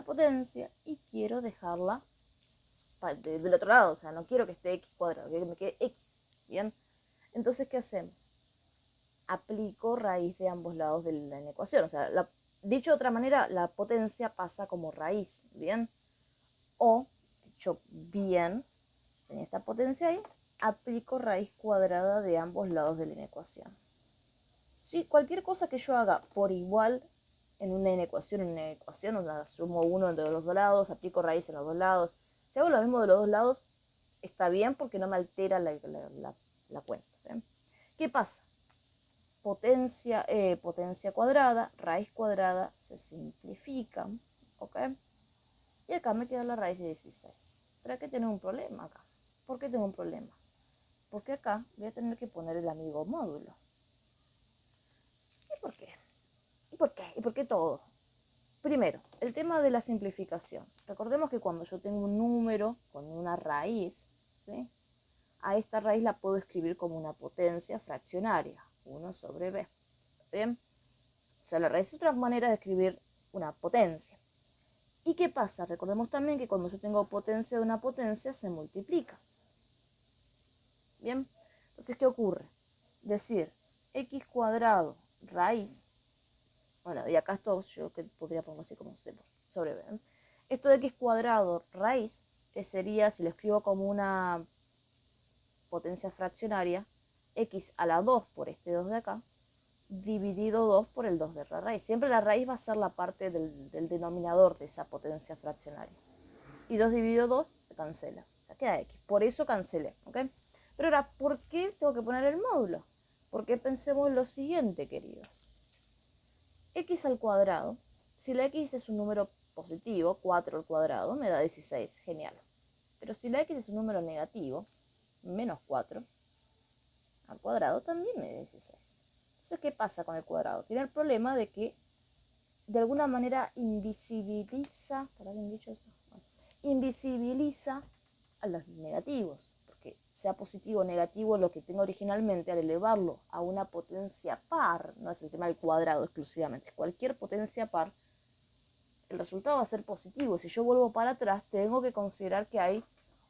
potencia y quiero dejarla del otro lado, o sea, no quiero que esté x cuadrado, quiero que me quede x, ¿bien? Entonces, ¿qué hacemos? Aplico raíz de ambos lados de la ecuación, o sea, dicho de otra manera, la potencia pasa como raíz, ¿bien? O, dicho bien, tenía esta potencia ahí, aplico raíz cuadrada de ambos lados de la inecuación. Si cualquier cosa que yo haga por igual en una inecuación, sumo uno entre los dos lados, aplico raíz en los dos lados. Si hago lo mismo de los dos lados, está bien porque no me altera la cuenta. ¿Sí? ¿Qué pasa? Potencia cuadrada, raíz cuadrada se simplifican, ¿ok? Y acá me queda la raíz de 16. Pero hay que tener un problema acá. ¿Por qué tengo un problema? Porque acá voy a tener que poner el amigo módulo. ¿Y por qué? ¿Y por qué todo? Primero, el tema de la simplificación. Recordemos que cuando yo tengo un número con una raíz, ¿sí? A esta raíz la puedo escribir como una potencia fraccionaria, 1 sobre b. ¿Bien? O sea, la raíz es otra manera de escribir una potencia. ¿Y qué pasa? Recordemos también que cuando yo tengo potencia de una potencia se multiplica. ¿Bien? Entonces, ¿qué ocurre? Decir x cuadrado raíz, bueno, y acá esto yo que podría poner así como c sobre b, ¿eh? Esto de x cuadrado raíz sería, si lo escribo como una potencia fraccionaria, x a la 2 por este 2 de acá, dividido 2 por el 2 de la raíz. Siempre la raíz va a ser la parte del denominador de esa potencia fraccionaria. Y 2 dividido 2 se cancela, o sea, queda x. Por eso cancelé, ¿ok? Pero ahora, ¿por qué tengo que poner el módulo? Porque pensemos lo siguiente, queridos. X al cuadrado, si la x es un número positivo, 4 al cuadrado, me da 16, genial. Pero si la x es un número negativo, menos 4 al cuadrado también me da 16. Entonces, ¿qué pasa con el cuadrado? Tiene el problema de que de alguna manera invisibiliza, ¿para bien dicho eso? Bueno, invisibiliza a los negativos, porque sea positivo o negativo lo que tengo originalmente, al elevarlo a una potencia par, no es el tema del cuadrado exclusivamente, cualquier potencia par, el resultado va a ser positivo. Si yo vuelvo para atrás, tengo que considerar que hay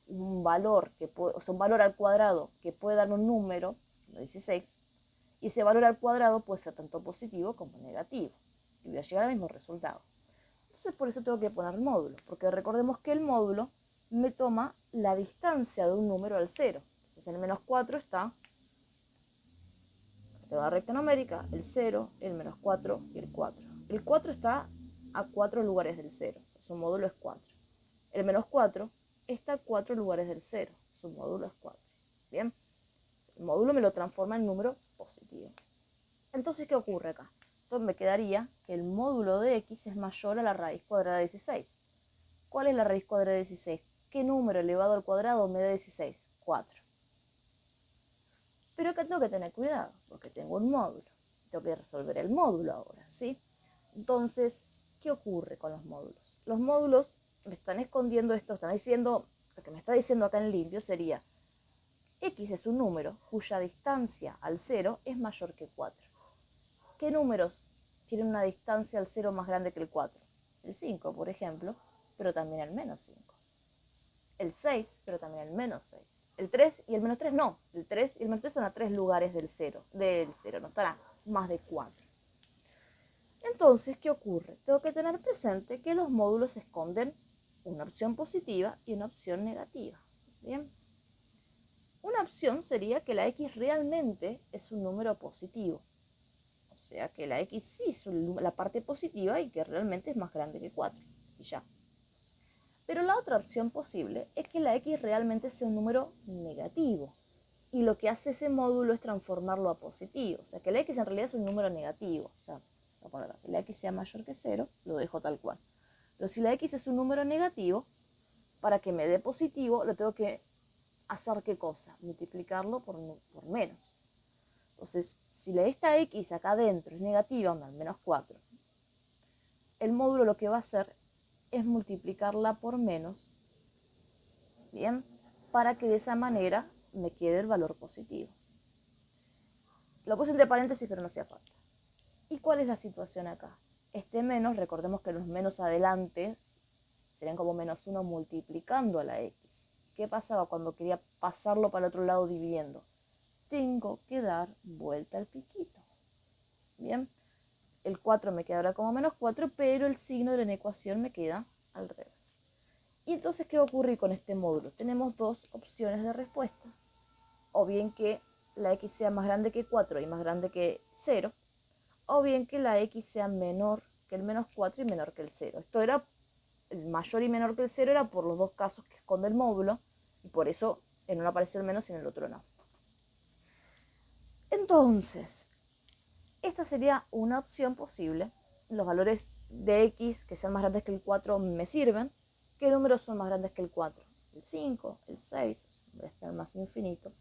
un valor, o sea, un valor al cuadrado que puede dar un número, 16, y ese valor al cuadrado puede ser tanto positivo como negativo, y voy a llegar al mismo resultado. Entonces por eso tengo que poner módulo, porque recordemos que el módulo me toma la distancia de un número al 0. Entonces en el menos 4 está, tengo la recta numérica, el 0, el menos 4 y el 4. El 4 está a 4 lugares del 0, o sea, su módulo es 4. El menos 4 está a 4 lugares del 0, su módulo es 4. Bien, el módulo me lo transforma en número positivo. Entonces, ¿qué ocurre acá? Entonces me quedaría que el módulo de x es mayor a la raíz cuadrada de 16. ¿Cuál es la raíz cuadrada de 16? ¿Qué número elevado al cuadrado me da 16? 4. Pero acá tengo que tener cuidado, porque tengo un módulo. Tengo que resolver el módulo ahora, ¿sí? Entonces, ¿qué ocurre con los módulos? Los módulos me están escondiendo esto, están diciendo, lo que me está diciendo acá en limpio sería, x es un número cuya distancia al 0 es mayor que 4. ¿Qué números tienen una distancia al 0 más grande que el 4? El 5, por ejemplo, pero también el menos 5. El 6, pero también el menos 6. El 3 y el menos 3 no. El 3 y el menos 3 están a 3 lugares del 0, no están a más de 4. Entonces, ¿qué ocurre? Tengo que tener presente que los módulos esconden una opción positiva y una opción negativa. Bien. Una opción sería que la x realmente es un número positivo. O sea, que la x sí es la parte positiva y que realmente es más grande que 4. Y ya. Pero la otra opción posible es que la x realmente sea un número negativo. Y lo que hace ese módulo es transformarlo a positivo. O sea, que la x en realidad es un número negativo. O sea, voy a poner que la x sea mayor que 0, lo dejo tal cual. Pero si la x es un número negativo, para que me dé positivo, lo tengo que hacer ¿qué cosa? Multiplicarlo por menos. Entonces, si esta x acá adentro es negativa, al menos 4, el módulo lo que va a hacer es multiplicarla por menos, bien, para que de esa manera me quede el valor positivo. Lo puse entre paréntesis, pero no hacía falta. ¿Y cuál es la situación acá? Este menos, recordemos que los menos adelante serían como menos 1 multiplicando a la x. ¿Qué pasaba cuando quería pasarlo para el otro lado dividiendo? Tengo que dar vuelta al piquito. Bien, el 4 me queda ahora como menos 4, pero el signo de la ecuación me queda al revés. Y entonces, ¿qué va a ocurrir con este módulo? Tenemos dos opciones de respuesta. O bien que la x sea más grande que 4 y más grande que 0, o bien que la x sea menor que el menos 4 y menor que el 0. Esto era, el mayor y menor que el 0 era por los dos casos que esconde el módulo, y por eso en uno apareció el menos y en el otro no. Entonces, esta sería una opción posible. Los valores de x que sean más grandes que el 4 me sirven. ¿Qué números son más grandes que el 4? El 5, el 6, voy a estar más infinito.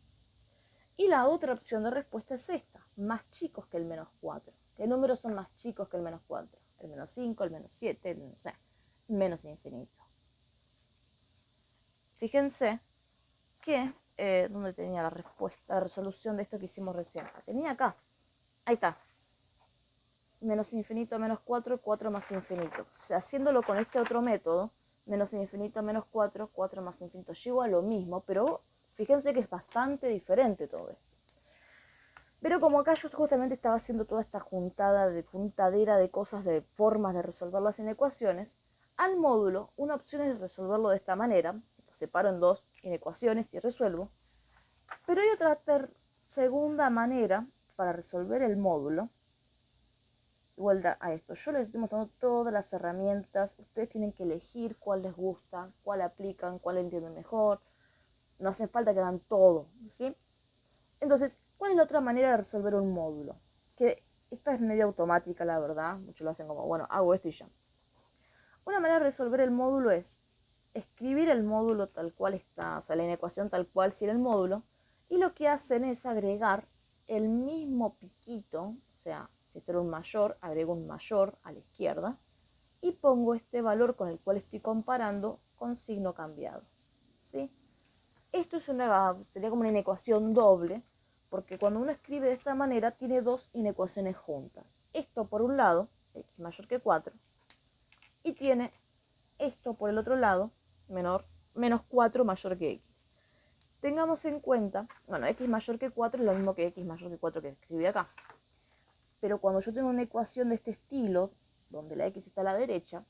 Y la otra opción de respuesta es esta, más chicos que el menos 4. ¿Qué números son más chicos que el menos 4? El menos 5, el menos 7, el menos, menos infinito. Fíjense que, ¿dónde tenía la respuesta, la resolución de esto que hicimos recién? La tenía acá. Ahí está. Menos infinito, menos 4, 4 más infinito. O sea, haciéndolo con este otro método, menos infinito, menos 4, 4 más infinito, llego a lo mismo, pero fíjense que es bastante diferente todo esto. Pero como acá yo justamente estaba haciendo toda esta juntadera de cosas, de formas de resolver las inecuaciones, Al módulo, una opción es resolverlo de esta manera, lo separo en dos inecuaciones y resuelvo, pero hay otra segunda manera para resolver el módulo, igual a esto. Yo les estoy mostrando todas las herramientas, ustedes tienen que elegir cuál les gusta, cuál aplican, cuál entienden mejor, no hace falta que hagan todo, ¿sí? Entonces, ¿cuál es la otra manera de resolver un módulo? Que esta es medio automática, la verdad, muchos lo hacen como, bueno, hago esto y ya. Una manera de resolver el módulo es escribir el módulo tal cual está, o sea, la inecuación tal cual si era el módulo, y lo que hacen es agregar el mismo piquito, o sea, si esto era un mayor, agrego un mayor a la izquierda, y pongo este valor con el cual estoy comparando con signo cambiado, ¿sí? Esto sería como una inecuación doble, porque cuando uno escribe de esta manera tiene dos inecuaciones juntas. Esto por un lado, x mayor que 4, y tiene esto por el otro lado, menos 4 mayor que x. Tengamos en cuenta, bueno, x mayor que 4 es lo mismo que x mayor que 4 que escribí acá. Pero cuando yo tengo una ecuación de este estilo, donde la x está a la derecha,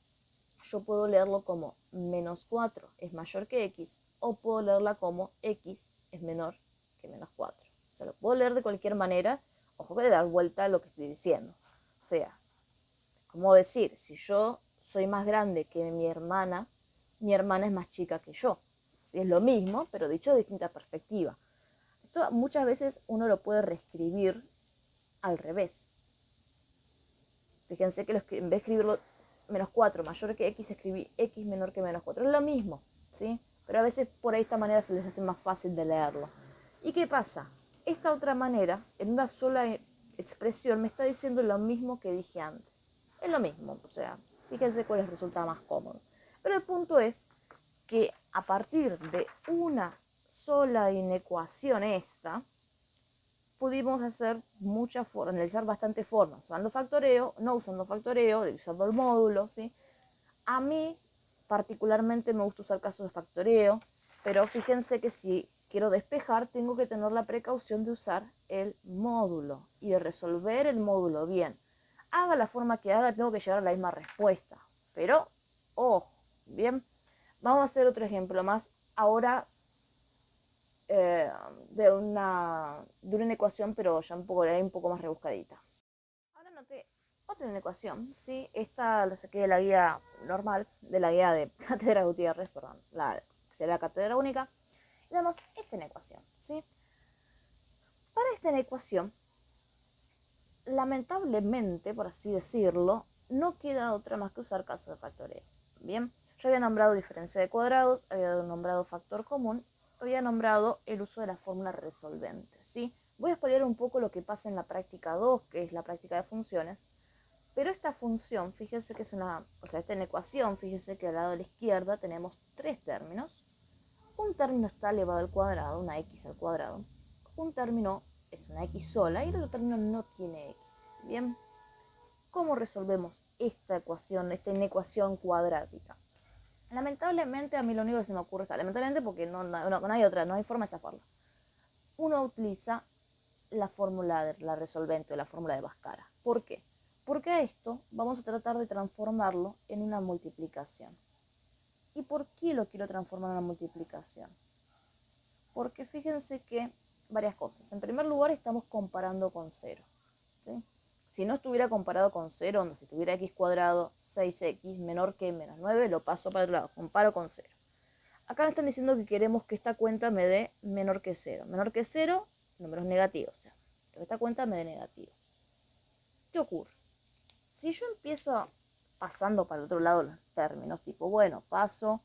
yo puedo leerlo como menos 4 es mayor que x, o puedo leerla como x es menor que menos 4. O sea, lo puedo leer de cualquier manera, ojo que de dar vuelta a lo que estoy diciendo. O sea, como decir, si yo soy más grande que mi hermana es más chica que yo. Sí, es lo mismo, pero dicho de distinta perspectiva. Esto muchas veces uno lo puede reescribir al revés. Fíjense que en vez de escribirlo menos 4 mayor que x, escribí x menor que menos 4. Es lo mismo, ¿sí? Pero a veces por ahí esta manera se les hace más fácil de leerlo. ¿Y qué pasa? Esta otra manera, en una sola expresión, me está diciendo lo mismo que dije antes. Es lo mismo, o sea, fíjense cuál les resulta más cómodo. Pero el punto es que a partir de una sola inecuación esta, pudimos hacer analizar bastantes formas, usando factoreo, no usando factoreo, usando el módulo, ¿sí? A mí particularmente me gusta usar casos de factoreo, pero fíjense que si quiero despejar tengo que tener la precaución de usar el módulo y de resolver el módulo bien. Haga la forma que haga, tengo que llegar a la misma respuesta, pero ojo, bien. Vamos a hacer otro ejemplo más. Ahora de una ecuación, pero ya un poco más rebuscadita. Ahora noté otra ecuación, ¿sí? Esta la saqué de la guía normal, de la guía de Cátedra Gutiérrez, perdón, será la Cátedra Única. Y vemos esta ecuación, ¿sí? Para esta ecuación, lamentablemente, por así decirlo, no queda otra más que usar casos de factoreo. Bien, yo había nombrado diferencia de cuadrados, había nombrado factor común, había nombrado el uso de la fórmula resolvente, ¿sí? Voy a explicar un poco lo que pasa en la práctica 2, que es la práctica de funciones, pero esta función, fíjense que es esta ecuación, fíjense que al lado de la izquierda tenemos tres términos. Un término está elevado al cuadrado, una x al cuadrado. Un término es una x sola y el otro término no tiene x. Bien, ¿cómo resolvemos esta ecuación, esta inecuación cuadrática? Lamentablemente a mí lo único que se me ocurre, o sea, lamentablemente porque no hay otra, no hay forma de zafarla. Uno utiliza la fórmula de la resolvente o la fórmula de Bhaskara. ¿Por qué? Porque a esto vamos a tratar de transformarlo en una multiplicación. ¿Y por qué lo quiero transformar en una multiplicación? Porque fíjense que varias cosas. En primer lugar, estamos comparando con 0. ¿Sí? Si no estuviera comparado con 0, si tuviera x cuadrado 6x menor que menos 9, lo paso para el otro lado, comparo con 0. Acá me están diciendo que queremos que esta cuenta me dé menor que 0. Menor que 0, números negativos, o sea, que esta cuenta me dé negativo. ¿Qué ocurre? Si yo empiezo pasando para el otro lado los términos, tipo, bueno, paso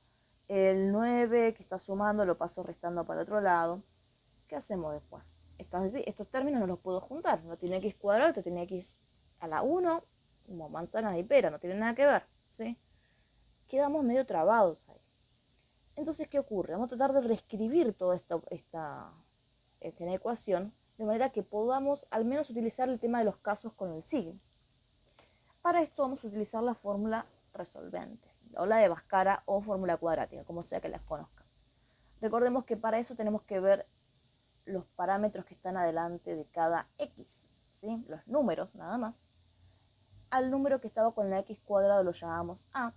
el 9 que está sumando, lo paso restando para el otro lado, ¿qué hacemos después? Estos términos no los puedo juntar. No tiene x cuadrado, esto tiene x a la 1, como manzanas y pera, no tiene nada que ver, ¿sí? Quedamos medio trabados ahí. Entonces, ¿qué ocurre? Vamos a tratar de reescribir toda esta ecuación de manera que podamos al menos utilizar el tema de los casos con el signo. Para esto vamos a utilizar la fórmula resolvente, o la de Bhaskara o fórmula cuadrática, como sea que las conozcan. Recordemos que para eso tenemos que ver los parámetros que están adelante de cada x, ¿sí? Los números nada más. Al número que estaba con la x cuadrado lo llamamos a,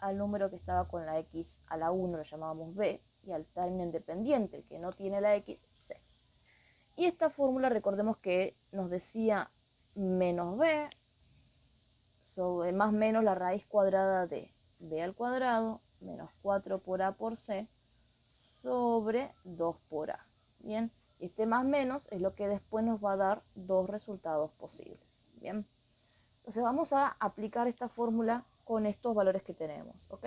al número que estaba con la x a la 1, lo llamábamos b, y al término independiente, el que no tiene la x, c. Y esta fórmula, recordemos que nos decía menos b sobre más menos la raíz cuadrada de b al cuadrado menos 4 por a por c sobre 2 por a. Bien, este más menos es lo que después nos va a dar dos resultados posibles. Bien, entonces vamos a aplicar esta fórmula con estos valores que tenemos, ¿ok?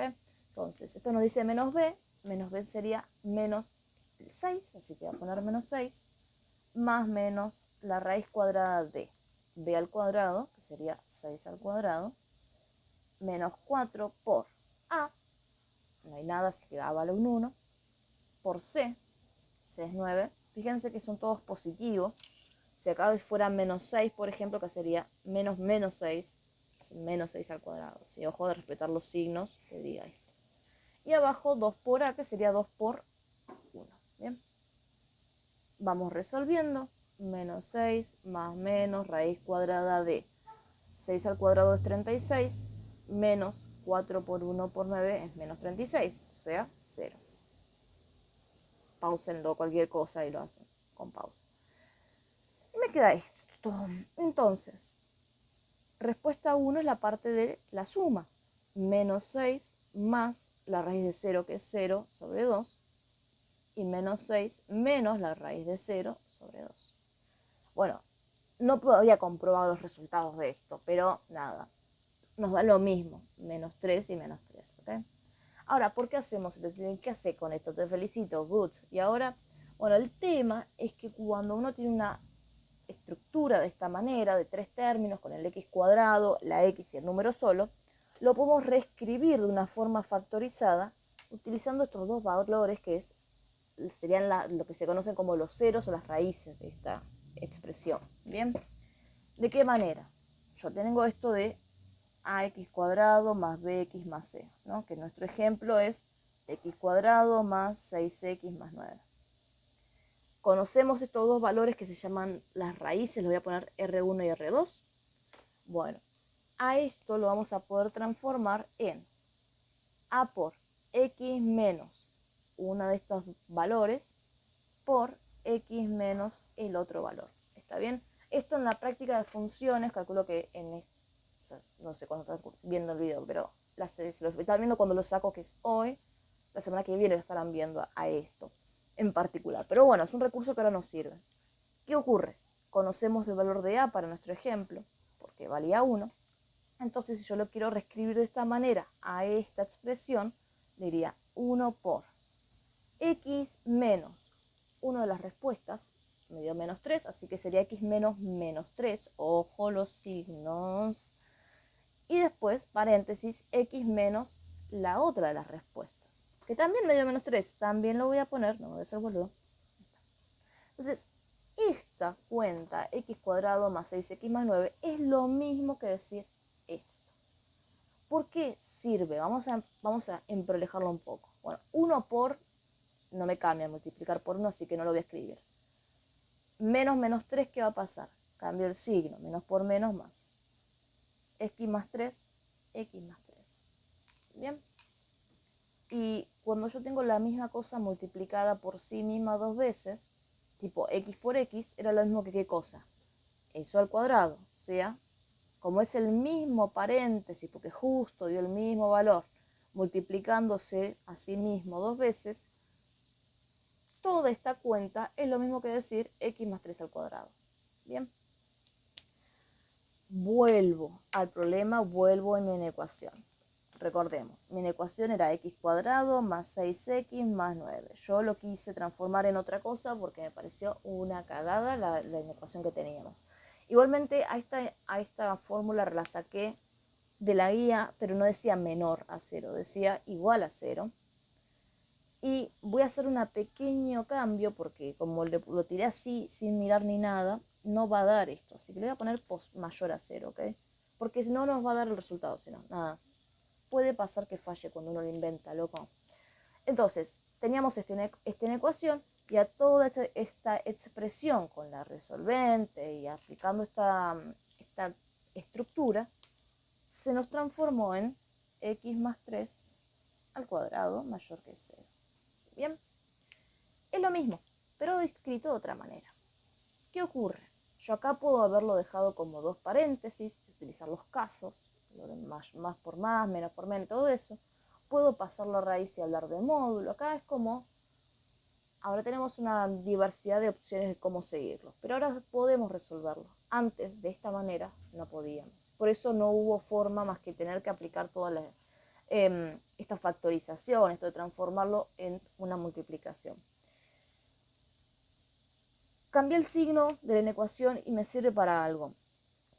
Entonces, esto nos dice menos b sería menos el 6, así que voy a poner menos 6, más menos la raíz cuadrada de b al cuadrado, que sería 6 al cuadrado, menos 4 por a, no hay nada, así que a vale un 1, por c, c es 9, fíjense que son todos positivos. Si acá fuera menos 6, por ejemplo, que sería menos 6, menos 6 al cuadrado. ¿Sí? Ojo de respetar los signos que diga esto. Y abajo 2 por a, que sería 2 por 1. ¿Bien? Vamos resolviendo. Menos 6 más menos raíz cuadrada de 6 al cuadrado es 36, menos 4 por 1 por 9 es menos 36, o sea, 0. Pausenlo cualquier cosa y lo hacen con pausa. Y me queda esto. Entonces, respuesta 1 es la parte de la suma. Menos 6 más la raíz de 0, que es 0 sobre 2. Y menos 6 menos la raíz de 0 sobre 2. Bueno, no había comprobado los resultados de esto, pero nada, nos da lo mismo, menos 3 y menos 3, ¿ok? Ahora, ¿por qué hacemos esto? ¿Qué hace con esto? Te felicito, good. Y ahora, bueno, el tema es que cuando uno tiene una estructura de esta manera, de tres términos, con el x cuadrado, la x y el número solo, lo podemos reescribir de una forma factorizada utilizando estos dos valores que serían lo que se conocen como los ceros o las raíces de esta expresión. ¿Bien? ¿De qué manera? Yo tengo esto de ax cuadrado más bx más c, ¿no? Que nuestro ejemplo es x cuadrado más 6x más 9. Conocemos estos dos valores que se llaman las raíces, les voy a poner R1 y R2. Bueno, a esto lo vamos a poder transformar en a por x menos uno de estos valores por x menos el otro valor. ¿Está bien? Esto en la práctica de funciones, calculo que o sea, no sé cuándo están viendo el video, pero se lo están viendo cuando lo saco, que es hoy. La semana que viene lo estarán viendo a esto en particular. Pero bueno, es un recurso que ahora nos sirve. ¿Qué ocurre? Conocemos el valor de a para nuestro ejemplo, porque valía 1. Entonces, si yo lo quiero reescribir de esta manera a esta expresión, diría 1 por x menos una de las respuestas, me dio menos 3, así que sería x menos menos 3, ojo los signos, y después, paréntesis, x menos la otra de las respuestas, que también me dio menos 3, también lo voy a poner, no voy a ser boludo. Entonces, esta cuenta x cuadrado más 6x más 9 es lo mismo que decir esto. ¿Por qué sirve? Vamos a emprolejarlo un poco. Bueno, 1 por, no me cambia multiplicar por 1, así que no lo voy a escribir. Menos menos 3, ¿qué va a pasar? Cambio el signo, menos por menos más. X más 3, x más 3. ¿Bien? Y cuando yo tengo la misma cosa multiplicada por sí misma dos veces, tipo x por x, era lo mismo que ¿qué cosa? Eso al cuadrado, o sea, como es el mismo paréntesis, porque justo dio el mismo valor, multiplicándose a sí mismo dos veces, toda esta cuenta es lo mismo que decir x más 3 al cuadrado. Bien. Vuelvo al problema, vuelvo en mi ecuación. Recordemos, mi ecuación era x cuadrado más 6x más 9. Yo lo quise transformar en otra cosa porque me pareció una cagada la ecuación que teníamos. Igualmente a esta fórmula la saqué de la guía, pero no decía menor a 0, decía igual a 0. Y voy a hacer un pequeño cambio porque como lo tiré así sin mirar ni nada, no va a dar esto. Así que le voy a poner mayor a 0, ¿ok? Porque si no nos va a dar el resultado, si no, nada. Puede pasar que falle cuando uno lo inventa, loco. Entonces, teníamos esta ecuación y a toda esta expresión con la resolvente y aplicando esta estructura, se nos transformó en x más 3 al cuadrado mayor que 0. Bien, es lo mismo, pero escrito de otra manera. ¿Qué ocurre? Yo acá puedo haberlo dejado como dos paréntesis, utilizar los casos, lo de más por más, menos por menos, todo eso. Puedo pasar la raíz y hablar de módulo. Acá es como, ahora tenemos una diversidad de opciones de cómo seguirlo, pero ahora podemos resolverlo. Antes, de esta manera, no podíamos. Por eso no hubo forma más que tener que aplicar toda esta factorización, esto de transformarlo en una multiplicación. Cambié el signo de la ecuación y me sirve para algo.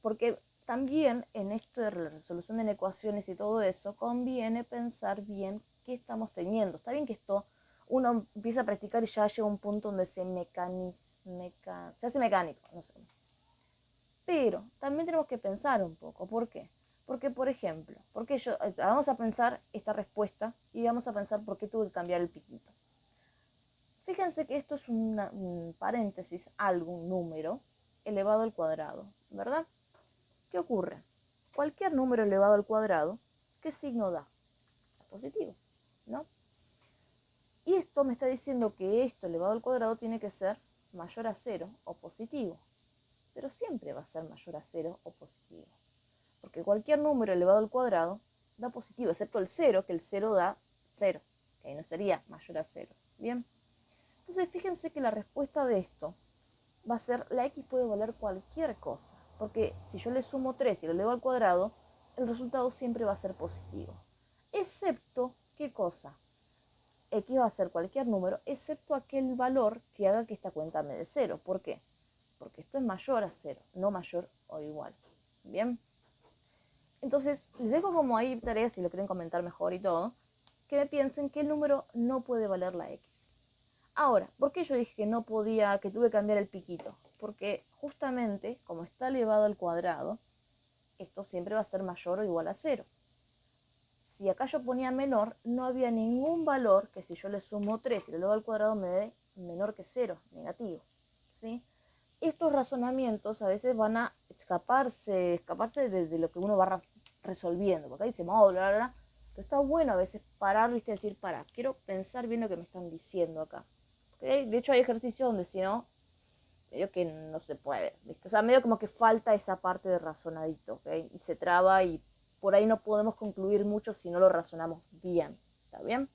Porque también en esto de la resolución de ecuaciones y todo eso, conviene pensar bien qué estamos teniendo. Está bien que esto uno empieza a practicar y ya llega a un punto donde se hace mecánico, no sé. Pero también tenemos que pensar un poco. ¿Por qué? Porque, por ejemplo, vamos a pensar esta respuesta y vamos a pensar por qué tuve que cambiar el piquito. Fíjense que esto es un paréntesis, algún número elevado al cuadrado, ¿verdad? ¿Qué ocurre? Cualquier número elevado al cuadrado, ¿qué signo da? Positivo, ¿no? Y esto me está diciendo que esto elevado al cuadrado tiene que ser mayor a 0 o positivo. Pero siempre va a ser mayor a 0 o positivo. Porque cualquier número elevado al cuadrado da positivo, excepto el 0, que el 0 da 0. Que ahí no sería mayor a 0. ¿Bien? Entonces fíjense que la respuesta de esto va a ser, la x puede valer cualquier cosa, porque si yo le sumo 3 y lo elevo al cuadrado, el resultado siempre va a ser positivo. Excepto, ¿qué cosa? X va a ser cualquier número, excepto aquel valor que haga que esta cuenta me dé 0. ¿Por qué? Porque esto es mayor a 0, no mayor o igual. ¿Bien? Entonces, les dejo como ahí tareas, si lo quieren comentar mejor y todo, que me piensen que el número no puede valer la x. Ahora, ¿por qué yo dije que no podía, que tuve que cambiar el piquito? Porque justamente, como está elevado al cuadrado, esto siempre va a ser mayor o igual a 0. Si acá yo ponía menor, no había ningún valor que si yo le sumo 3 y lo elevo al cuadrado me dé menor que 0, negativo. ¿Sí? Estos razonamientos a veces van a escaparse de lo que uno va resolviendo. Porque ahí dice, bla, bla, bla. Pero está bueno a veces parar, ¿viste? Decir, quiero pensar bien lo que me están diciendo acá. De hecho hay ejercicios donde si no, medio que no se puede, ¿viste? O sea, medio como que falta esa parte de razonadito, ¿ok? Y se traba y por ahí no podemos concluir mucho si no lo razonamos bien, ¿está bien?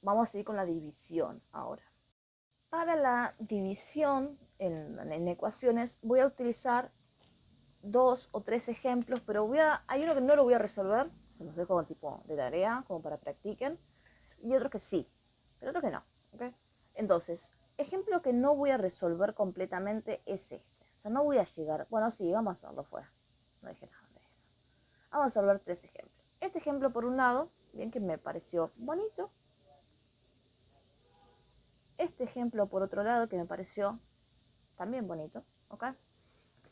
Vamos a seguir con la división ahora. Para la división en ecuaciones voy a utilizar 2 o 3 ejemplos, pero hay uno que no lo voy a resolver, se los dejo como tipo de tarea, como para practiquen, y otro que sí, pero otro que no, ¿ok? Entonces, ejemplo que no voy a resolver completamente es este. O sea, no voy a llegar, bueno, sí, vamos a hacerlo fuera. No dije nada. Vamos a resolver 3 ejemplos. Este ejemplo, por un lado, bien que me pareció bonito. Este ejemplo, por otro lado, que me pareció también bonito, ¿ok?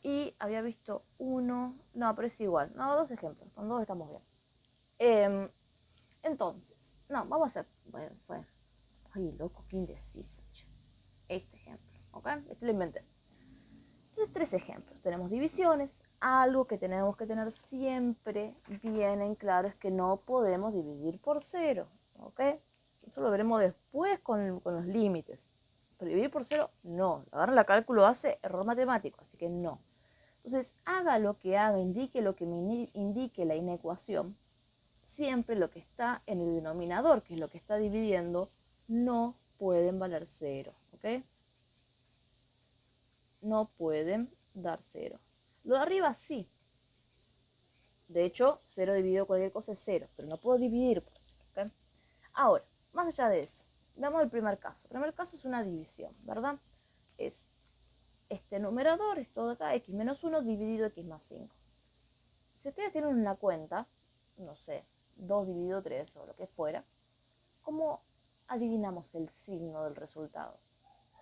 Y había visto uno, no, pero es igual. No, 2 ejemplos, con 2 estamos bien. Entonces, no, vamos a hacer, bueno, ay, loco, qué indecisa. Este ejemplo, ¿ok? Este lo inventé. Entonces, 3 ejemplos. Tenemos divisiones. Algo que tenemos que tener siempre bien en claro es que no podemos dividir por 0, ¿ok? Eso lo veremos después con los límites. Pero dividir por 0, no. Agarra la cálculo, hace error matemático, así que no. Entonces, haga lo que haga, indique lo que me indique la inecuación. Siempre lo que está en el denominador, que es lo que está dividiendo, no pueden valer 0, ¿ok? No pueden dar 0. Lo de arriba sí. De hecho, 0 dividido cualquier cosa es 0, pero no puedo dividir por 0, ¿ok? Ahora, más allá de eso, veamos el primer caso. El primer caso es una división, ¿verdad? Es este numerador, es todo acá, x menos 1 dividido x más 5. Si ustedes tienen una cuenta, no sé, 2 dividido 3 o lo que fuera, ¿cómo adivinamos el signo del resultado?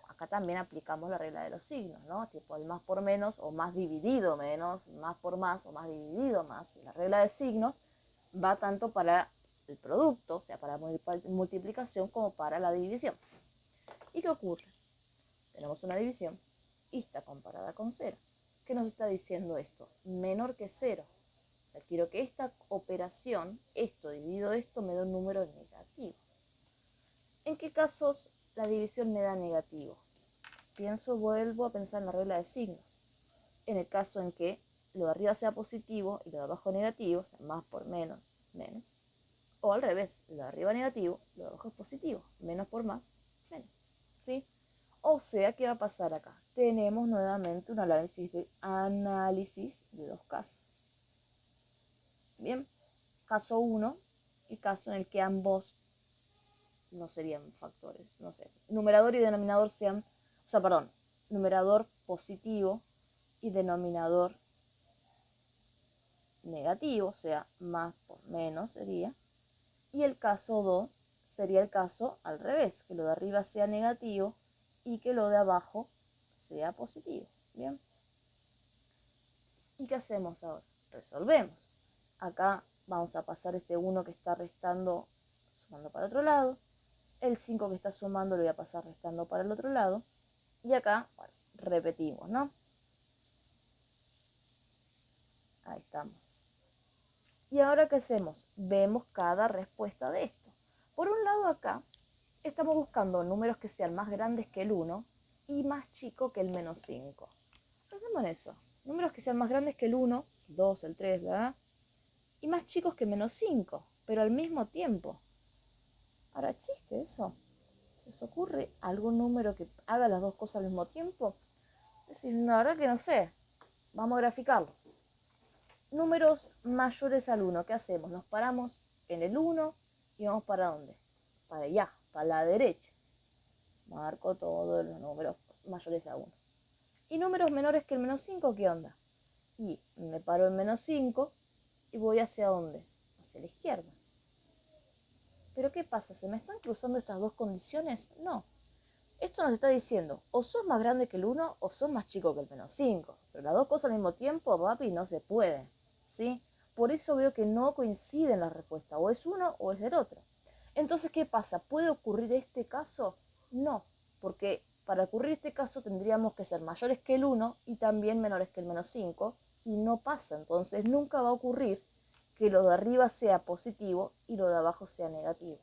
Acá también aplicamos la regla de los signos, ¿no? Tipo el más por menos o más dividido menos, más por más o más dividido más. Y la regla de signos va tanto para el producto, o sea, para multiplicación, como para la división. ¿Y qué ocurre? Tenemos una división y está comparada con 0. ¿Qué nos está diciendo esto? Menor que 0. sea, quiero que esta operación, esto dividido esto, me dé un número negativo. ¿En qué casos la división me da negativo? Vuelvo a pensar en la regla de signos. En el caso en que lo de arriba sea positivo y lo de abajo negativo, o sea, más por menos, menos. O al revés, lo de arriba negativo, lo de abajo es positivo, menos por más, menos. ¿Sí? O sea, ¿qué va a pasar acá? Tenemos nuevamente un análisis de dos casos. Bien, caso 1 y caso en el que ambos no serían factores, no sé, numerador y denominador sean, numerador positivo y denominador negativo, o sea, más por menos sería. Y el caso 2 sería el caso al revés, que lo de arriba sea negativo y que lo de abajo sea positivo. Bien. ¿Y qué hacemos ahora? Resolvemos. Acá vamos a pasar este 1 que está restando, sumando para el otro lado. El 5 que está sumando lo voy a pasar restando para el otro lado. Y acá, bueno, repetimos, ¿no? Ahí estamos. ¿Y ahora qué hacemos? Vemos cada respuesta de esto. Por un lado acá, estamos buscando números que sean más grandes que el 1 y más chicos que el menos 5. Hacemos eso. Números que sean más grandes que el 1, el 2, el 3, ¿verdad? Y más chicos que menos 5, pero al mismo tiempo. Ahora, ¿existe eso? ¿Les ocurre algún número que haga las dos cosas al mismo tiempo? Es decir, la verdad que no sé. Vamos a graficarlo. Números mayores al 1, ¿qué hacemos? Nos paramos en el 1 y vamos para dónde? Para allá, para la derecha. Marco todos los números mayores a 1. ¿Y números menores que el menos 5, qué onda? Y me paro en menos 5 y voy hacia dónde? Hacia la izquierda. ¿Pero qué pasa? ¿Se me están cruzando estas dos condiciones? No. Esto nos está diciendo, o sos más grande que el 1 o sos más chico que el menos 5. Pero las dos cosas al mismo tiempo, papi, no se puede. ¿Sí? Por eso veo que no coinciden las respuestas. O es uno o es el otro. Entonces, ¿qué pasa? ¿Puede ocurrir este caso? No. Porque para ocurrir este caso tendríamos que ser mayores que el 1 y también menores que el menos 5. Y no pasa. Entonces, nunca va a ocurrir que lo de arriba sea positivo y lo de abajo sea negativo.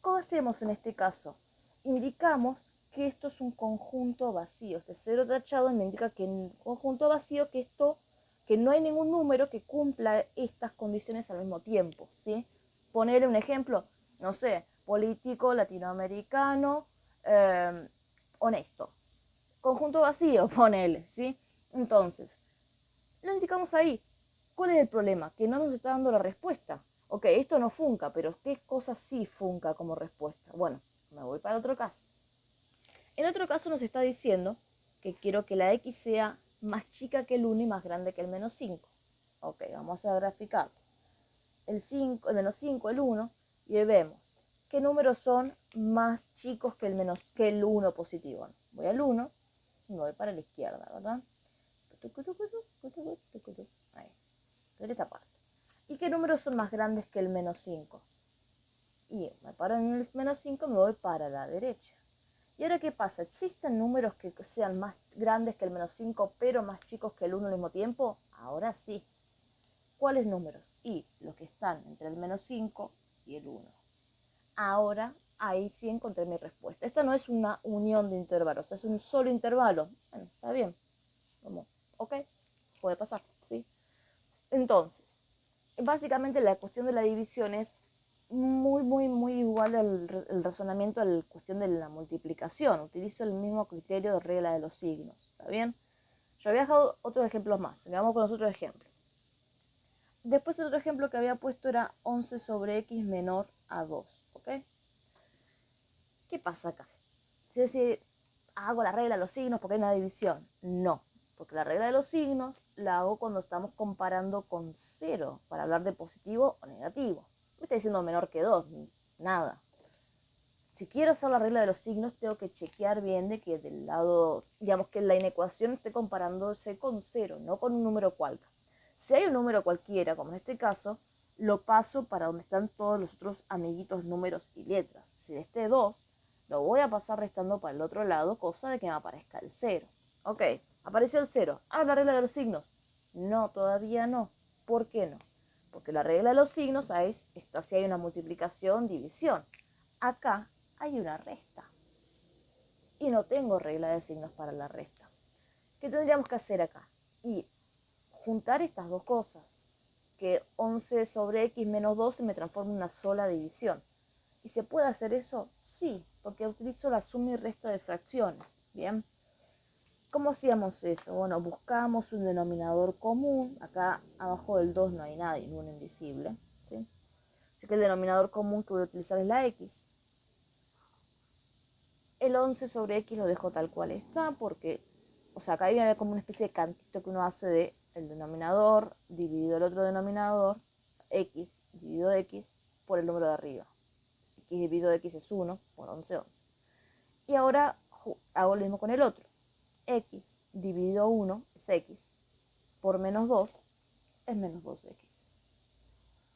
¿Cómo hacemos en este caso? Indicamos que esto es un conjunto vacío. Este cero tachado me indica que en un conjunto vacío que no hay ningún número que cumpla estas condiciones al mismo tiempo, ¿sí? Ponerle un ejemplo, no sé, político, latinoamericano, honesto. Conjunto vacío, ponele, ¿sí? Entonces, lo indicamos ahí. ¿Cuál es el problema? Que no nos está dando la respuesta. Ok, esto no funca, pero ¿qué cosa sí funca como respuesta? Bueno, me voy para otro caso. En otro caso nos está diciendo que quiero que la x sea más chica que el 1 y más grande que el menos 5. Ok, vamos a graficar. El menos 5, el 1, y vemos qué números son más chicos que el 1 positivo. Voy al 1 y me voy para la izquierda, ¿verdad? Ahí, de esta parte. ¿Y qué números son más grandes que el menos 5? Y me paro en el menos 5 y me voy para la derecha. ¿Y ahora qué pasa? ¿Existen números que sean más grandes que el menos 5 pero más chicos que el 1 al mismo tiempo? Ahora sí. ¿Cuáles números? Y los que están entre el menos 5 y el 1. Ahora, ahí sí encontré mi respuesta. Esta no es una unión de intervalos, es un solo intervalo. Bueno, está bien. Como, ok, puede pasar, ¿sí? Entonces, básicamente la cuestión de la división es muy igual el razonamiento a la cuestión de la multiplicación. Utilizo el mismo criterio de regla de los signos, ¿está bien? Yo había dejado otros ejemplos más, vamos con los otros ejemplos. Después el otro ejemplo que había puesto era 11 sobre x menor a 2, ¿ok? ¿Qué pasa acá? Si decir, hago la regla de los signos porque hay una división. No, porque la regla de los signos la hago cuando estamos comparando con 0 para hablar de positivo o negativo. Me está diciendo menor que 2, nada. Si quiero hacer la regla de los signos, tengo que chequear bien de que del lado, digamos que la inecuación esté comparándose con 0, no con un número cualquiera. Si hay un número cualquiera, como en este caso, lo paso para donde están todos los otros amiguitos números y letras. Si de este 2, lo voy a pasar restando para el otro lado, cosa de que me aparezca el 0. Ok, apareció el 0. ¿Ah, la regla de los signos? No, todavía no. ¿Por qué no? Porque la regla de los signos es si hay una multiplicación, división. Acá hay una resta. Y no tengo regla de signos para la resta. ¿Qué tendríamos que hacer acá? Y juntar estas dos cosas. Que 11 sobre x menos 2 me transforma en una sola división. ¿Y se puede hacer eso? Sí, porque utilizo la suma y resta de fracciones. Bien. ¿Cómo hacíamos eso? Bueno, buscamos un denominador común. Acá abajo del 2 no hay nada, ningún invisible. ¿Sí? Así que el denominador común que voy a utilizar es la x. El 11 sobre x lo dejo tal cual está porque, o sea, acá hay como una especie de cantito que uno hace de el denominador dividido el otro denominador, x dividido x, por el número de arriba. X dividido x es 1 por 11, 11. Y ahora hago lo mismo con el otro. X dividido 1 es x, por menos 2 es menos 2x.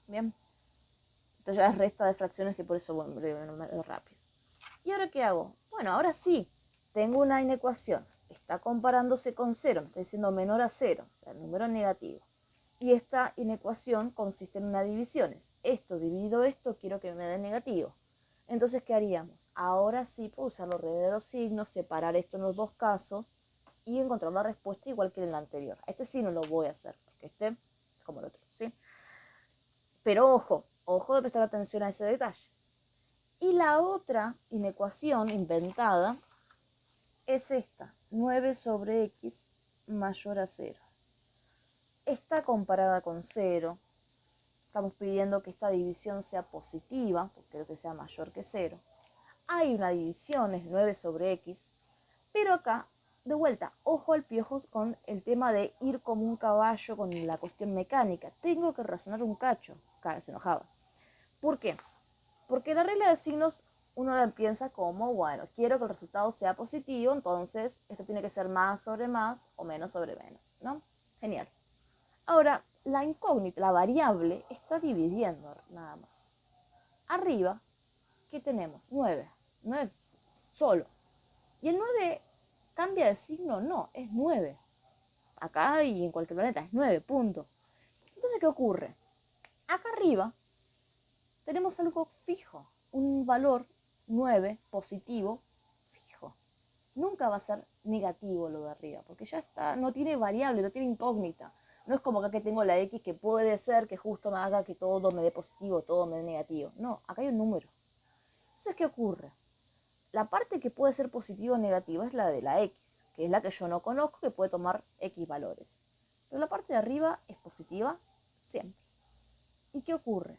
Bien. Entonces ya es resta de fracciones y por eso voy rápido. ¿Y ahora qué hago? Bueno, ahora sí, tengo una inecuación. Está comparándose con 0, me está diciendo menor a 0, o sea, el número negativo. Y esta inecuación consiste en una división. Esto dividido esto, quiero que me dé negativo. Entonces, ¿qué haríamos? Ahora sí puedo usar los redes de los signos, separar esto en los dos casos y encontrar la respuesta igual que en el anterior. Este sí no lo voy a hacer, porque este es como el otro, ¿sí? Pero ojo de prestar atención a ese detalle. Y la otra inecuación inventada es esta, 9 sobre x mayor a 0. Está comparada con 0. Estamos pidiendo que esta división sea positiva, porque quiero que sea mayor que 0. Hay una división, es 9 sobre x, pero acá, de vuelta, ojo al piojo con el tema de ir como un caballo con la cuestión mecánica. Tengo que razonar un cacho. Cara, se enojaba. ¿Por qué? Porque la regla de signos uno la piensa como, bueno, quiero que el resultado sea positivo, entonces esto tiene que ser más sobre más o menos sobre menos, ¿no? Genial. Ahora, la incógnita, la variable, está dividiendo nada más. Arriba, ¿qué tenemos? 9. 9 solo. ¿Y el 9 cambia de signo? No, es 9. Acá y en cualquier planeta es 9, punto. Entonces, ¿qué ocurre? Acá arriba tenemos algo fijo, un valor 9 positivo fijo. Nunca va a ser negativo lo de arriba, porque ya está, no tiene variable, no tiene incógnita. No es como acá que tengo la x que puede ser que justo me haga que todo me dé positivo, todo me dé negativo. No, acá hay un número. Entonces, ¿qué ocurre? La parte que puede ser positiva o negativa es la de la x, que es la que yo no conozco, que puede tomar x valores. Pero la parte de arriba es positiva siempre. ¿Y qué ocurre?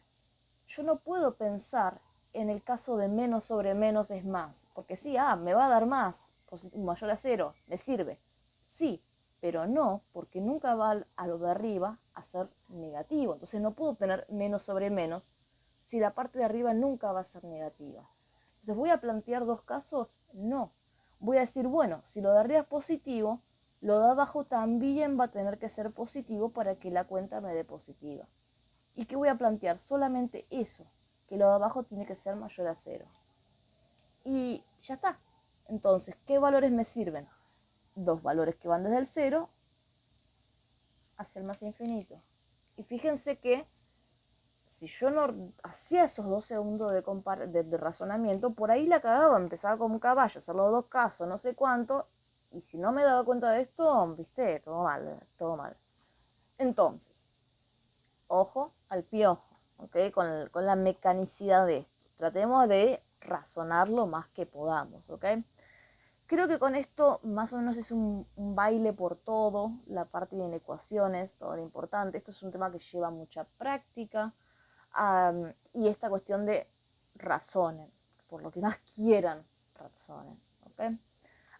Yo no puedo pensar en el caso de menos sobre menos es más, porque sí, me va a dar más, mayor a 0, me sirve. Sí, pero no, porque nunca va a lo de arriba a ser negativo. Entonces no puedo tener menos sobre menos si la parte de arriba nunca va a ser negativa. Entonces, ¿voy a plantear dos casos? No. Voy a decir, bueno, si lo de arriba es positivo, lo de abajo también va a tener que ser positivo para que la cuenta me dé positiva. ¿Y qué voy a plantear? Solamente eso, que lo de abajo tiene que ser mayor a 0. Y ya está. Entonces, ¿qué valores me sirven? Dos valores que van desde el 0 hacia el más infinito. Y fíjense que si yo no hacía esos 2 segundos de razonamiento, por ahí la cagaba, empezaba como un caballo, hacer los dos casos, no sé cuánto, y si no me daba cuenta de esto, viste, todo mal, todo mal. Entonces, ojo al piojo, ¿ok? Con la mecanicidad de esto. Tratemos de razonar lo más que podamos, ¿ok? Creo que con esto más o menos es un baile por todo, la parte de ecuaciones, todo lo importante. Esto es un tema que lleva mucha práctica y esta cuestión de razonen, por lo que más quieran, razonen, ¿ok?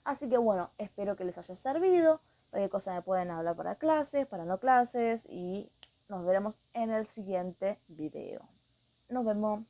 Así que bueno, espero que les haya servido. Cualquier cosa me pueden hablar para clases, para no clases y nos veremos en el siguiente video. Nos vemos.